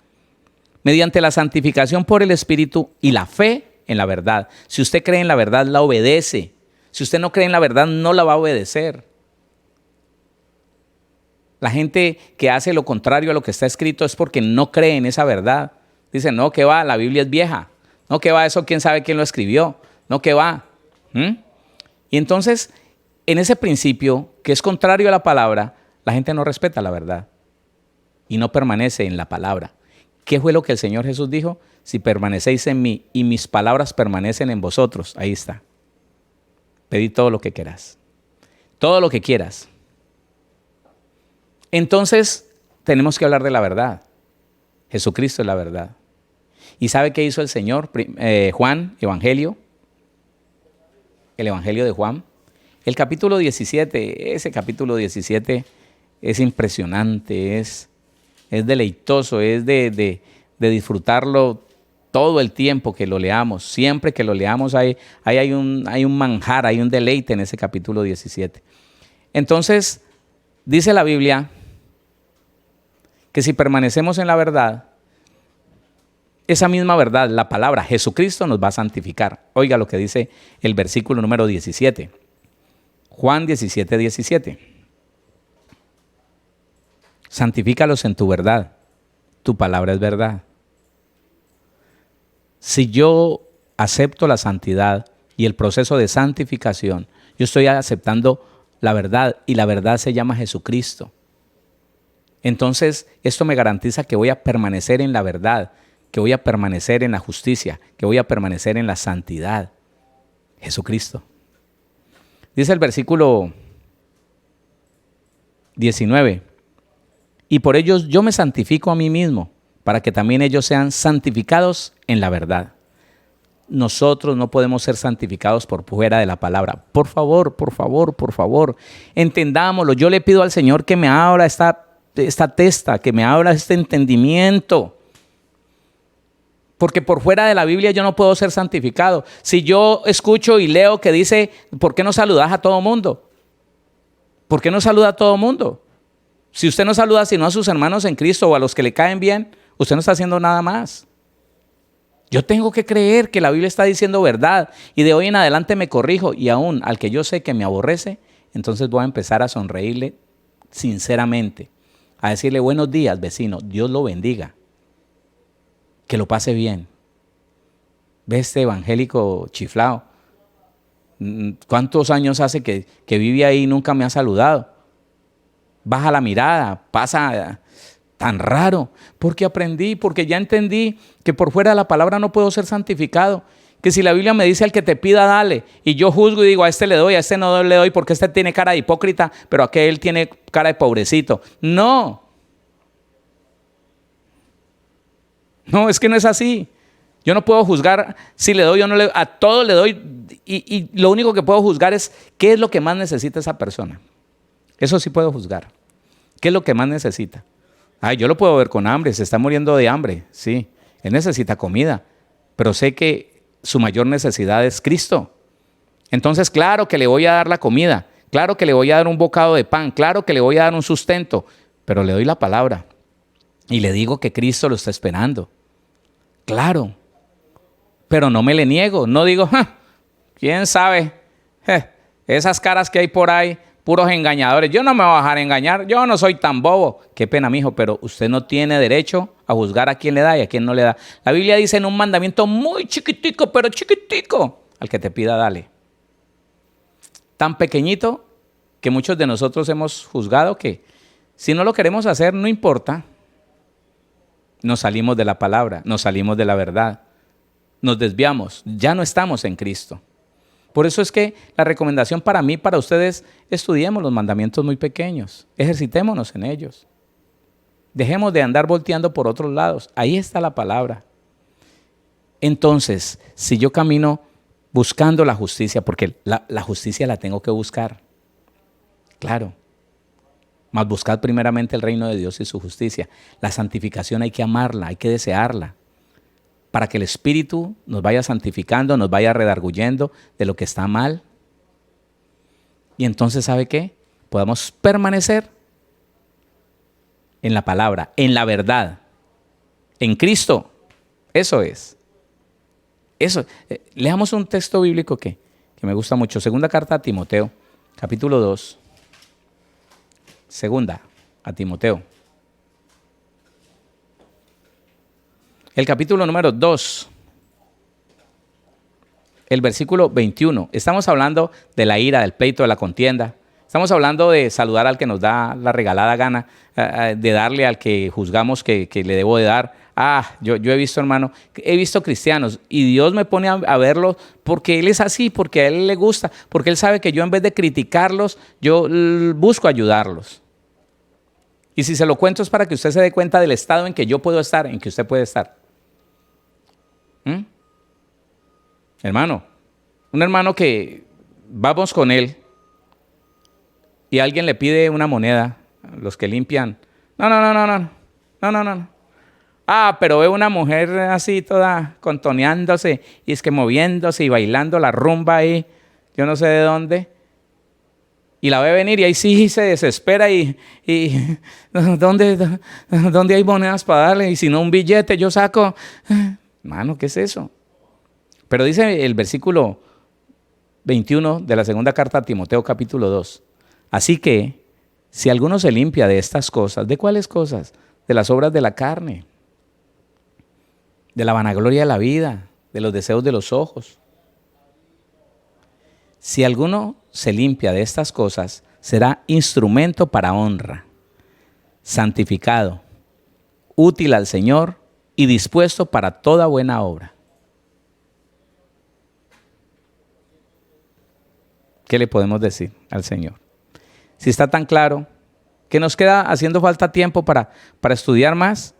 Mediante la santificación por el Espíritu y la fe en la verdad. Si usted cree en la verdad, la obedece. Si usted no cree en la verdad, no la va a obedecer. La gente que hace lo contrario a lo que está escrito es porque no cree en esa verdad. Dice, no, que va, la Biblia es vieja. No, que va, eso quién sabe quién lo escribió. No, que va. Y entonces, en ese principio, que es contrario a la palabra, la gente no respeta la verdad y no permanece en la palabra. ¿Qué fue lo que el Señor Jesús dijo? Si permanecéis en mí y mis palabras permanecen en vosotros, ahí está. Pedid todo lo que quieras. Todo lo que quieras. Entonces, tenemos que hablar de la verdad. Jesucristo es la verdad. ¿Y sabe qué hizo el Señor? Juan, Evangelio. El Evangelio de Juan. El capítulo 17, ese capítulo 17 es impresionante, es deleitoso, es de disfrutarlo todo el tiempo que lo leamos. Siempre que lo leamos hay un manjar, hay un deleite en ese capítulo 17. Entonces, dice la Biblia que si permanecemos en la verdad, esa misma verdad, la palabra Jesucristo nos va a santificar. Oiga lo que dice el versículo número 17. Juan 17, 17. Santifícalos en tu verdad. Tu palabra es verdad. Si yo acepto la santidad y el proceso de santificación, yo estoy aceptando la verdad y la verdad se llama Jesucristo. Entonces, esto me garantiza que voy a permanecer en la verdad, que voy a permanecer en la justicia, que voy a permanecer en la santidad. Jesucristo. Dice el versículo 19, y por ellos yo me santifico a mí mismo, para que también ellos sean santificados en la verdad. Nosotros no podemos ser santificados por fuera de la palabra. Por favor, por favor, por favor, entendámoslo. Yo le pido al Señor que me abra esta testa, que me abra este entendimiento. Porque por fuera de la Biblia yo no puedo ser santificado. Si yo escucho y leo que dice, ¿por qué no saludas a todo mundo? ¿Por qué no saluda a todo mundo? Si usted no saluda sino a sus hermanos en Cristo o a los que le caen bien, usted no está haciendo nada más. Yo tengo que creer que la Biblia está diciendo verdad y de hoy en adelante me corrijo, y aún al que yo sé que me aborrece, entonces voy a empezar a sonreírle sinceramente, a decirle buenos días, vecino, Dios lo bendiga, que lo pase bien. Ve este evangélico chiflado, ¿cuántos años hace que vive ahí y nunca me ha saludado? baja la mirada, pasa tan raro, porque aprendí, porque ya entendí que por fuera de la palabra no puedo ser santificado, que si la Biblia me dice al que te pida, dale, y yo juzgo y digo, a este le doy, a este no le doy, porque este tiene cara de hipócrita, pero aquel tiene cara de pobrecito. No, es que no es así. Yo no puedo juzgar si le doy o no le doy, a todo le doy, y lo único que puedo juzgar es qué es lo que más necesita esa persona. Eso sí puedo juzgar. ¿Qué es lo que más necesita? Ay, yo lo puedo ver con hambre, se está muriendo de hambre, sí, él necesita comida, pero sé que su mayor necesidad es Cristo. Entonces, claro que le voy a dar la comida, claro que le voy a dar un bocado de pan, claro que le voy a dar un sustento, pero le doy la palabra y le digo que Cristo lo está esperando. Claro, pero no me le niego, no digo, quién sabe, esas caras que hay por ahí, puros engañadores, yo no me voy a dejar engañar, yo no soy tan bobo. Qué pena, mijo, pero usted no tiene derecho a juzgar a quién le da y a quién no le da. La Biblia dice en un mandamiento muy chiquitico, pero chiquitico, al que te pida, dale. Tan pequeñito que muchos de nosotros hemos juzgado que si no lo queremos hacer, no importa. Nos salimos de la palabra, nos salimos de la verdad, nos desviamos, ya no estamos en Cristo. Por eso es que la recomendación para mí, para ustedes, estudiemos los mandamientos muy pequeños, ejercitémonos en ellos. Dejemos de andar volteando por otros lados, ahí está la palabra. Entonces, si yo camino buscando la justicia, porque la justicia la tengo que buscar, claro, mas buscad primeramente el reino de Dios y su justicia. La santificación hay que amarla, hay que desearla, para que el Espíritu nos vaya santificando, nos vaya redarguyendo de lo que está mal. Y entonces, ¿sabe qué? Podamos permanecer en la palabra, en la verdad, en Cristo. Eso es. Eso. Leamos un texto bíblico que me gusta mucho. Segunda carta a Timoteo, capítulo 2. Segunda a Timoteo. El capítulo número 2, el versículo 21. Estamos hablando de la ira, del pleito, de la contienda. Estamos hablando de saludar al que nos da la regalada gana, de darle al que juzgamos que le debo de dar. Yo he visto, hermano, he visto cristianos y Dios me pone a verlos porque Él es así, porque a Él le gusta, porque Él sabe que yo en vez de criticarlos, yo busco ayudarlos. Y si se lo cuento es para que usted se dé cuenta del estado en que yo puedo estar, en que usted puede estar. Hermano, un hermano que vamos con él y alguien le pide una moneda, los que limpian. No. Pero ve una mujer así toda contoneándose y es que moviéndose y bailando la rumba ahí, yo no sé de dónde. Y la ve venir y ahí sí se desespera y ¿dónde hay monedas para darle? Y si no un billete yo saco. Hermano, ¿qué es eso? Pero dice el versículo 21 de la segunda carta a Timoteo capítulo 2. Así que, si alguno se limpia de estas cosas, ¿de cuáles cosas? De las obras de la carne, de la vanagloria de la vida, de los deseos de los ojos. Si alguno se limpia de estas cosas, será instrumento para honra, santificado, útil al Señor y dispuesto para toda buena obra. ¿Qué le podemos decir al Señor? Si está tan claro que nos queda haciendo falta tiempo para estudiar más,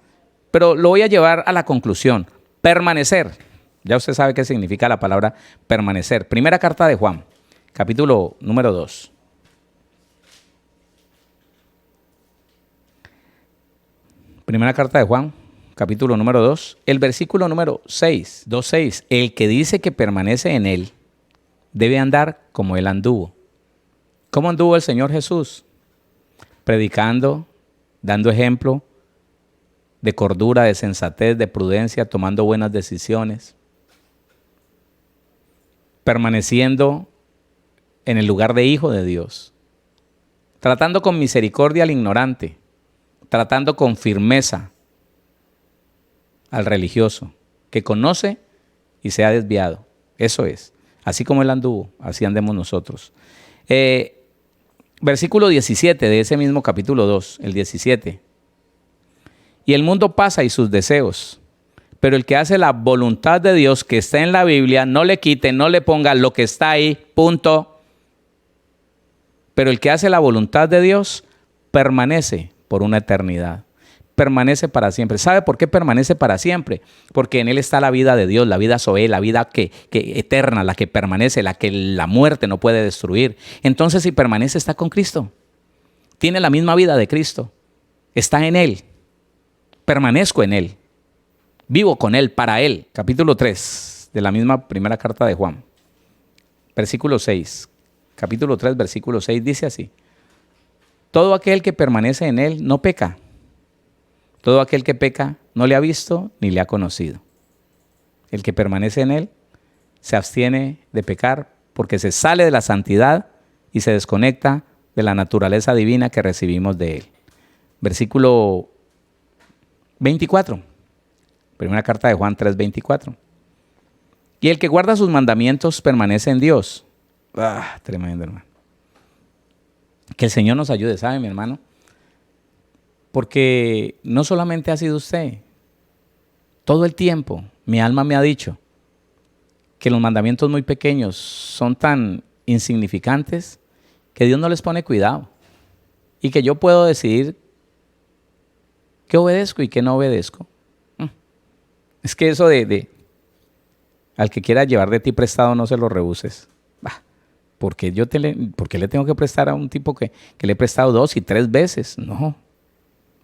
pero lo voy a llevar a la conclusión. Permanecer. Ya usted sabe qué significa la palabra permanecer. Primera carta de Juan, capítulo número 2. Primera carta de Juan, capítulo número 2, el versículo número 6, 2:6. El que dice que permanece en él debe andar como él anduvo. ¿Cómo anduvo el Señor Jesús? Predicando, dando ejemplo de cordura, de sensatez, de prudencia, tomando buenas decisiones, permaneciendo en el lugar de hijo de Dios, tratando con misericordia al ignorante, tratando con firmeza al religioso, que conoce y se ha desviado. Eso es. Así como él anduvo, así andemos nosotros. Versículo 17 de ese mismo capítulo 2, el 17. Y el mundo pasa y sus deseos, pero el que hace la voluntad de Dios que está en la Biblia, no le quite, no le ponga lo que está ahí, punto. Pero el que hace la voluntad de Dios permanece por una eternidad. Permanece para siempre. ¿Sabe por qué permanece para siempre? Porque en él está la vida de Dios, la vida Zoé, la vida que eterna, la que permanece, la que la muerte no puede destruir. Entonces, si permanece, está con Cristo. Tiene la misma vida de Cristo. Está en él. Permanezco en él. Vivo con él, para él. Capítulo 3 de la misma primera carta de Juan. Versículo 6. Capítulo 3, versículo 6 dice así. Todo aquel que permanece en él no peca. Todo aquel que peca no le ha visto ni le ha conocido. El que permanece en él se abstiene de pecar porque se sale de la santidad y se desconecta de la naturaleza divina que recibimos de él. Versículo 24. Primera carta de Juan 3:24. Y el que guarda sus mandamientos permanece en Dios. Tremendo, hermano. Que el Señor nos ayude, ¿sabe, mi hermano? Porque no solamente ha sido usted. Todo el tiempo mi alma me ha dicho que los mandamientos muy pequeños son tan insignificantes que Dios no les pone cuidado. Y que yo puedo decidir qué obedezco y qué no obedezco. Es que eso de al que quiera llevar de ti prestado no se lo rehuses. ¿Por qué le tengo que prestar a un tipo que le he prestado 2 y 3 veces? No.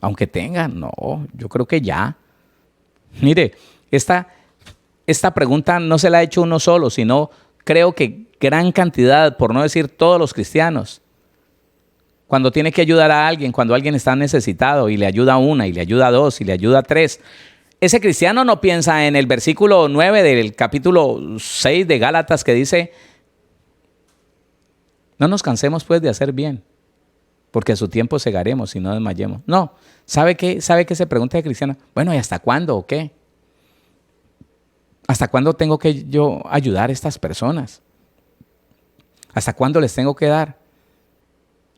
Aunque tenga, no. Yo creo que ya. Mire, esta pregunta no se la ha hecho uno solo, sino creo que gran cantidad, por no decir todos los cristianos. Cuando tiene que ayudar a alguien, cuando alguien está necesitado y le ayuda a una, y le ayuda a 2, y le ayuda a 3. Ese cristiano no piensa en el versículo 9 del capítulo 6 de Gálatas que dice: no nos cansemos pues de hacer bien, porque a su tiempo segaremos y no desmayemos. No, ¿sabe qué se pregunta de cristiano? Bueno, ¿y hasta cuándo o qué? ¿Hasta cuándo tengo que yo ayudar a estas personas? ¿Hasta cuándo les tengo que dar?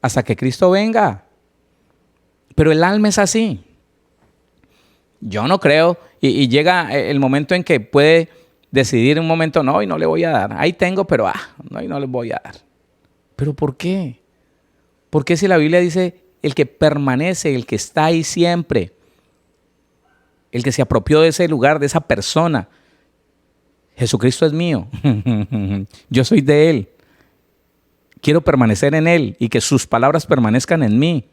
Hasta que Cristo venga. Pero el alma es así. Yo no creo, y llega el momento en que puede decidir un momento, no, y no le voy a dar. Ahí tengo, pero no, y no le voy a dar. ¿Pero por qué? Porque si la Biblia dice, el que permanece, el que está ahí siempre, el que se apropió de ese lugar, de esa persona, Jesucristo es mío, yo soy de Él, quiero permanecer en Él y que sus palabras permanezcan en mí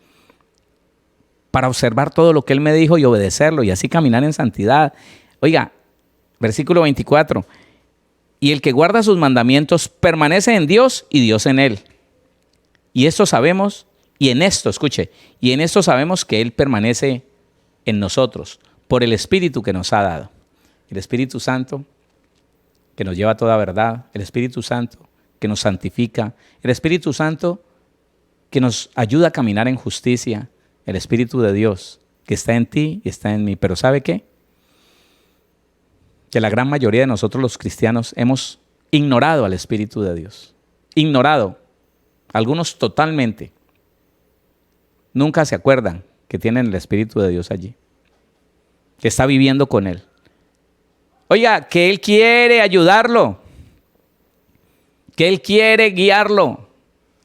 para observar todo lo que Él me dijo y obedecerlo y así caminar en santidad. Oiga, versículo 24, y el que guarda sus mandamientos permanece en Dios y Dios en Él. Y esto sabemos, y en esto, escuche, y en esto sabemos que Él permanece en nosotros por el Espíritu que nos ha dado. El Espíritu Santo que nos lleva a toda verdad, el Espíritu Santo que nos santifica, el Espíritu Santo que nos ayuda a caminar en justicia, el Espíritu de Dios que está en ti y está en mí. Pero ¿sabe qué? Que la gran mayoría de nosotros los cristianos hemos ignorado al Espíritu de Dios. Ignorado. Algunos totalmente. Nunca se acuerdan que tienen el Espíritu de Dios allí. Que está viviendo con Él. Oiga, que Él quiere ayudarlo. Que Él quiere guiarlo,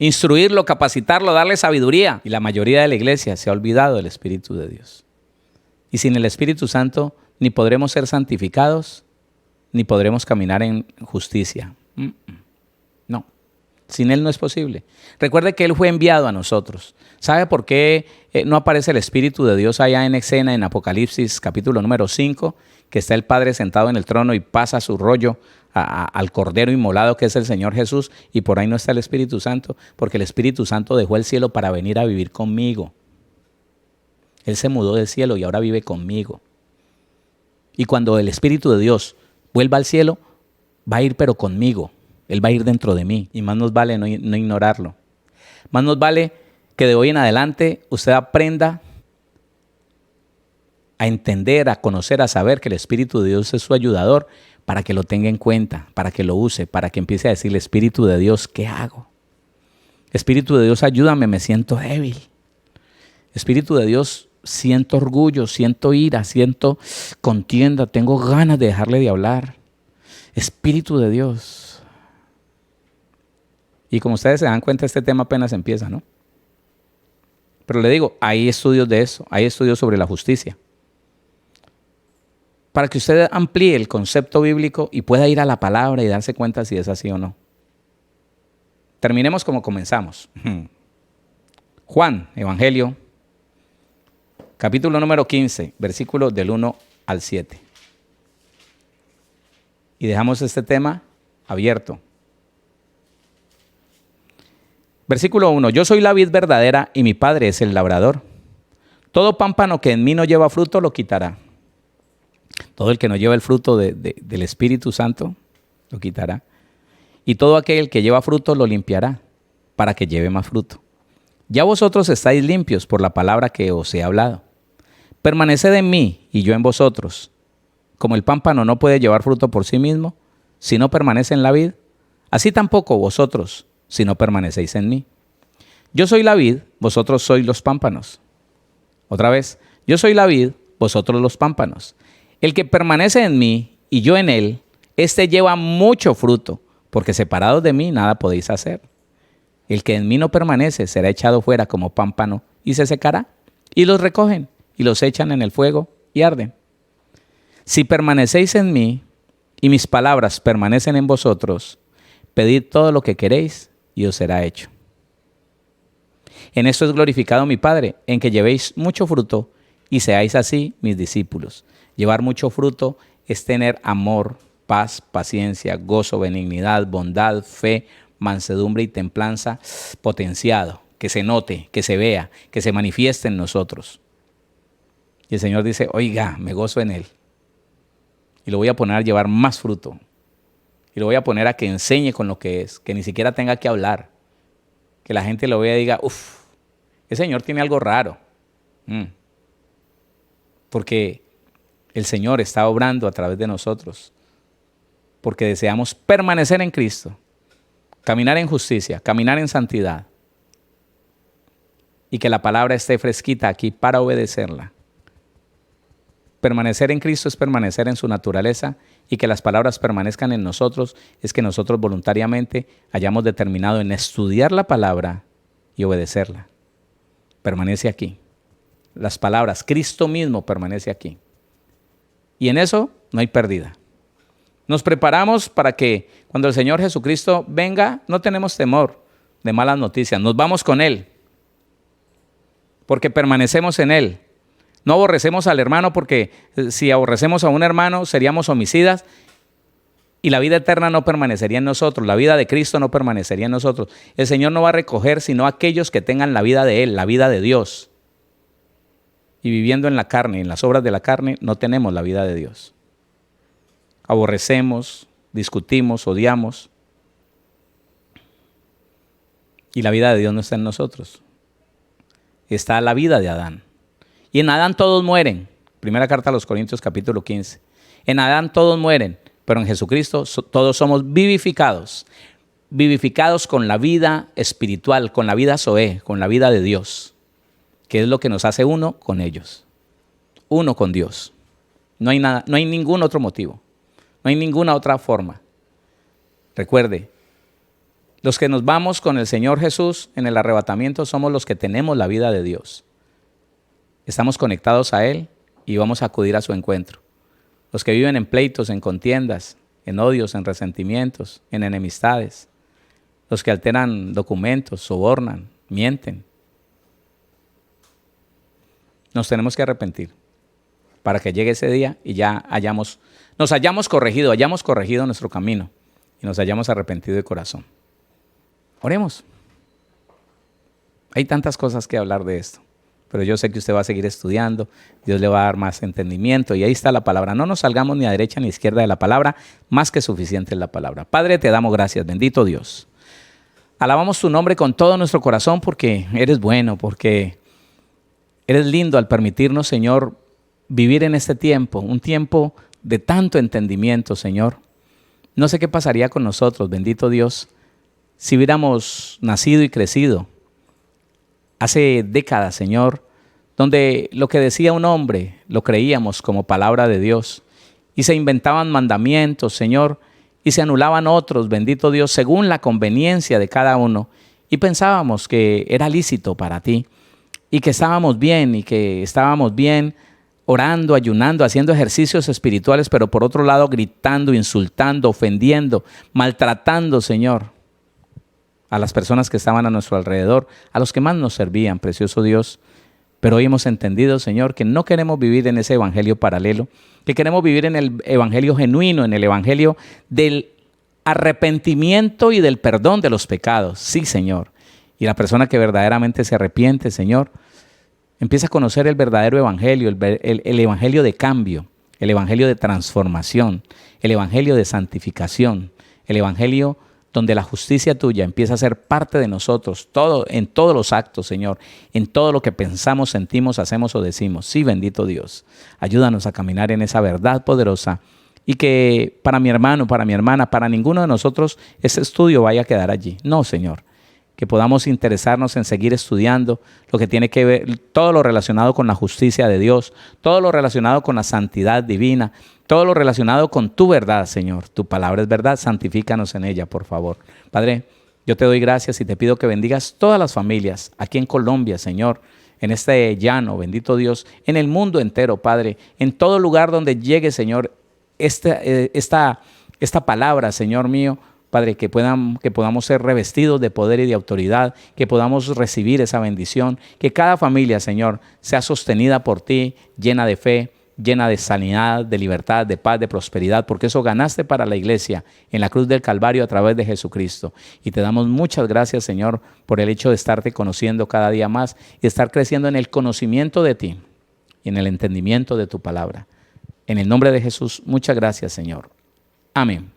instruirlo, capacitarlo, darle sabiduría. Y la mayoría de la iglesia se ha olvidado del Espíritu de Dios. Y sin el Espíritu Santo ni podremos ser santificados, ni podremos caminar en justicia. No, sin Él no es posible. Recuerde que Él fue enviado a nosotros. ¿Sabe por qué no aparece el Espíritu de Dios allá en escena en Apocalipsis capítulo número 5? Que está el Padre sentado en el trono y pasa su rollo al Cordero inmolado que es el Señor Jesús, y por ahí no está el Espíritu Santo, porque el Espíritu Santo dejó el cielo para venir a vivir conmigo. Él se mudó del cielo y ahora vive conmigo. Y cuando el Espíritu de Dios vuelva al cielo, va a ir pero conmigo. Él va a ir dentro de mí. Y más nos vale no ignorarlo. Más nos vale que de hoy en adelante usted aprenda a entender, a conocer, a saber que el Espíritu de Dios es su ayudador, para que lo tenga en cuenta, para que lo use, para que empiece a decirle: Espíritu de Dios, ¿qué hago? Espíritu de Dios, ayúdame, me siento débil. Espíritu de Dios, siento orgullo, siento ira, siento contienda, tengo ganas de dejarle de hablar. Espíritu de Dios. Y como ustedes se dan cuenta, este tema apenas empieza, ¿no? Pero le digo, hay estudios de eso, hay estudios sobre la justicia. Para que usted amplíe el concepto bíblico y pueda ir a la palabra y darse cuenta si es así o no. Terminemos como comenzamos. Juan, Evangelio, capítulo número 15, versículos del 1 al 7. Y dejamos este tema abierto. Versículo 1. Yo soy la vid verdadera y mi Padre es el labrador. Todo pámpano que en mí no lleva fruto lo quitará. Todo el que no lleva el fruto del Espíritu Santo lo quitará. Y todo aquel que lleva fruto lo limpiará para que lleve más fruto. Ya vosotros estáis limpios por la palabra que os he hablado. Permaneced en mí y yo en vosotros. Como el pámpano no puede llevar fruto por sí mismo, si no permanece en la vid, así tampoco vosotros, si no permanecéis en mí. Yo soy la vid, vosotros sois los pámpanos. Otra vez, yo soy la vid, vosotros los pámpanos. El que permanece en mí y yo en él, éste lleva mucho fruto, porque separados de mí nada podéis hacer. El que en mí no permanece será echado fuera como pámpano y se secará. Y los recogen y los echan en el fuego y arden. Si permanecéis en mí y mis palabras permanecen en vosotros, pedid todo lo que queréis y os será hecho. En esto es glorificado mi Padre, en que llevéis mucho fruto y seáis así mis discípulos. Llevar mucho fruto es tener amor, paz, paciencia, gozo, benignidad, bondad, fe, mansedumbre y templanza potenciado, que se note, que se vea, que se manifieste en nosotros. Y el Señor dice, oiga, me gozo en Él. Y lo voy a poner a llevar más fruto. Y lo voy a poner a que enseñe con lo que es, que ni siquiera tenga que hablar. Que la gente lo vea y diga, uff, el Señor tiene algo raro. Porque el Señor está obrando a través de nosotros. Porque deseamos permanecer en Cristo, caminar en justicia, caminar en santidad. Y que la palabra esté fresquita aquí para obedecerla. Permanecer en Cristo es permanecer en su naturaleza, y que las palabras permanezcan en nosotros es que nosotros voluntariamente hayamos determinado en estudiar la palabra y obedecerla. Permanece aquí. Las palabras, Cristo mismo permanece aquí. Y en eso no hay pérdida. Nos preparamos para que cuando el Señor Jesucristo venga, no tenemos temor de malas noticias. Nos vamos con Él, porque permanecemos en Él. No aborrecemos al hermano, porque si aborrecemos a un hermano seríamos homicidas y la vida eterna no permanecería en nosotros. La vida de Cristo no permanecería en nosotros. El Señor no va a recoger sino aquellos que tengan la vida de Él, la vida de Dios. Y viviendo en la carne, en las obras de la carne, no tenemos la vida de Dios. Aborrecemos, discutimos, odiamos. Y la vida de Dios no está en nosotros. Está la vida de Adán. Y en Adán todos mueren. Primera carta a los Corintios capítulo 15. En Adán todos mueren, pero en Jesucristo todos somos vivificados. Vivificados con la vida espiritual, con la vida Zoé, con la vida de Dios, que es lo que nos hace uno con ellos. Uno con Dios. No hay nada, no hay ningún otro motivo. No hay ninguna otra forma. Recuerde, los que nos vamos con el Señor Jesús en el arrebatamiento somos los que tenemos la vida de Dios. Estamos conectados a Él y vamos a acudir a su encuentro. Los que viven en pleitos, en contiendas, en odios, en resentimientos, en enemistades. Los que alteran documentos, sobornan, mienten. Nos tenemos que arrepentir para que llegue ese día y ya nos hayamos corregido nuestro camino y nos hayamos arrepentido de corazón. Oremos. Hay tantas cosas que hablar de esto. Pero yo sé que usted va a seguir estudiando, Dios le va a dar más entendimiento y ahí está la palabra. No nos salgamos ni a derecha ni a izquierda de la palabra, más que suficiente es la palabra. Padre, te damos gracias, bendito Dios. Alabamos tu nombre con todo nuestro corazón porque eres bueno, porque eres lindo al permitirnos, Señor, vivir en este tiempo, un tiempo de tanto entendimiento, Señor. No sé qué pasaría con nosotros, bendito Dios, si hubiéramos nacido y crecido hace décadas, Señor, donde lo que decía un hombre lo creíamos como palabra de Dios y se inventaban mandamientos, Señor, y se anulaban otros, bendito Dios, según la conveniencia de cada uno, y pensábamos que era lícito para ti y que estábamos bien orando, ayunando, haciendo ejercicios espirituales, pero por otro lado gritando, insultando, ofendiendo, maltratando, Señor, a las personas que estaban a nuestro alrededor, a los que más nos servían, precioso Dios. Pero hoy hemos entendido, Señor, que no queremos vivir en ese evangelio paralelo, que queremos vivir en el evangelio genuino, en el evangelio del arrepentimiento y del perdón de los pecados. Sí, Señor. Y la persona que verdaderamente se arrepiente, Señor, empieza a conocer el verdadero evangelio, el evangelio de cambio, el evangelio de transformación, el evangelio de santificación, el evangelio donde la justicia tuya empieza a ser parte de nosotros, en todos los actos, Señor, en todo lo que pensamos, sentimos, hacemos o decimos. Sí, bendito Dios, ayúdanos a caminar en esa verdad poderosa y que para mi hermano, para mi hermana, para ninguno de nosotros ese estudio vaya a quedar allí. No, Señor, que podamos interesarnos en seguir estudiando lo que tiene que ver, todo lo relacionado con la justicia de Dios, todo lo relacionado con la santidad divina, todo lo relacionado con tu verdad, Señor. Tu palabra es verdad, santifícanos en ella, por favor. Padre, yo te doy gracias y te pido que bendigas todas las familias aquí en Colombia, Señor, en este llano, bendito Dios, en el mundo entero, Padre, en todo lugar donde llegue, Señor, esta palabra, Señor mío, Padre, que podamos ser revestidos de poder y de autoridad, que podamos recibir esa bendición, que cada familia, Señor, sea sostenida por ti, llena de fe, llena de sanidad, de libertad, de paz, de prosperidad, porque eso ganaste para la iglesia en la cruz del Calvario a través de Jesucristo. Y te damos muchas gracias, Señor, por el hecho de estarte conociendo cada día más y estar creciendo en el conocimiento de ti y en el entendimiento de tu palabra. En el nombre de Jesús, muchas gracias, Señor. Amén.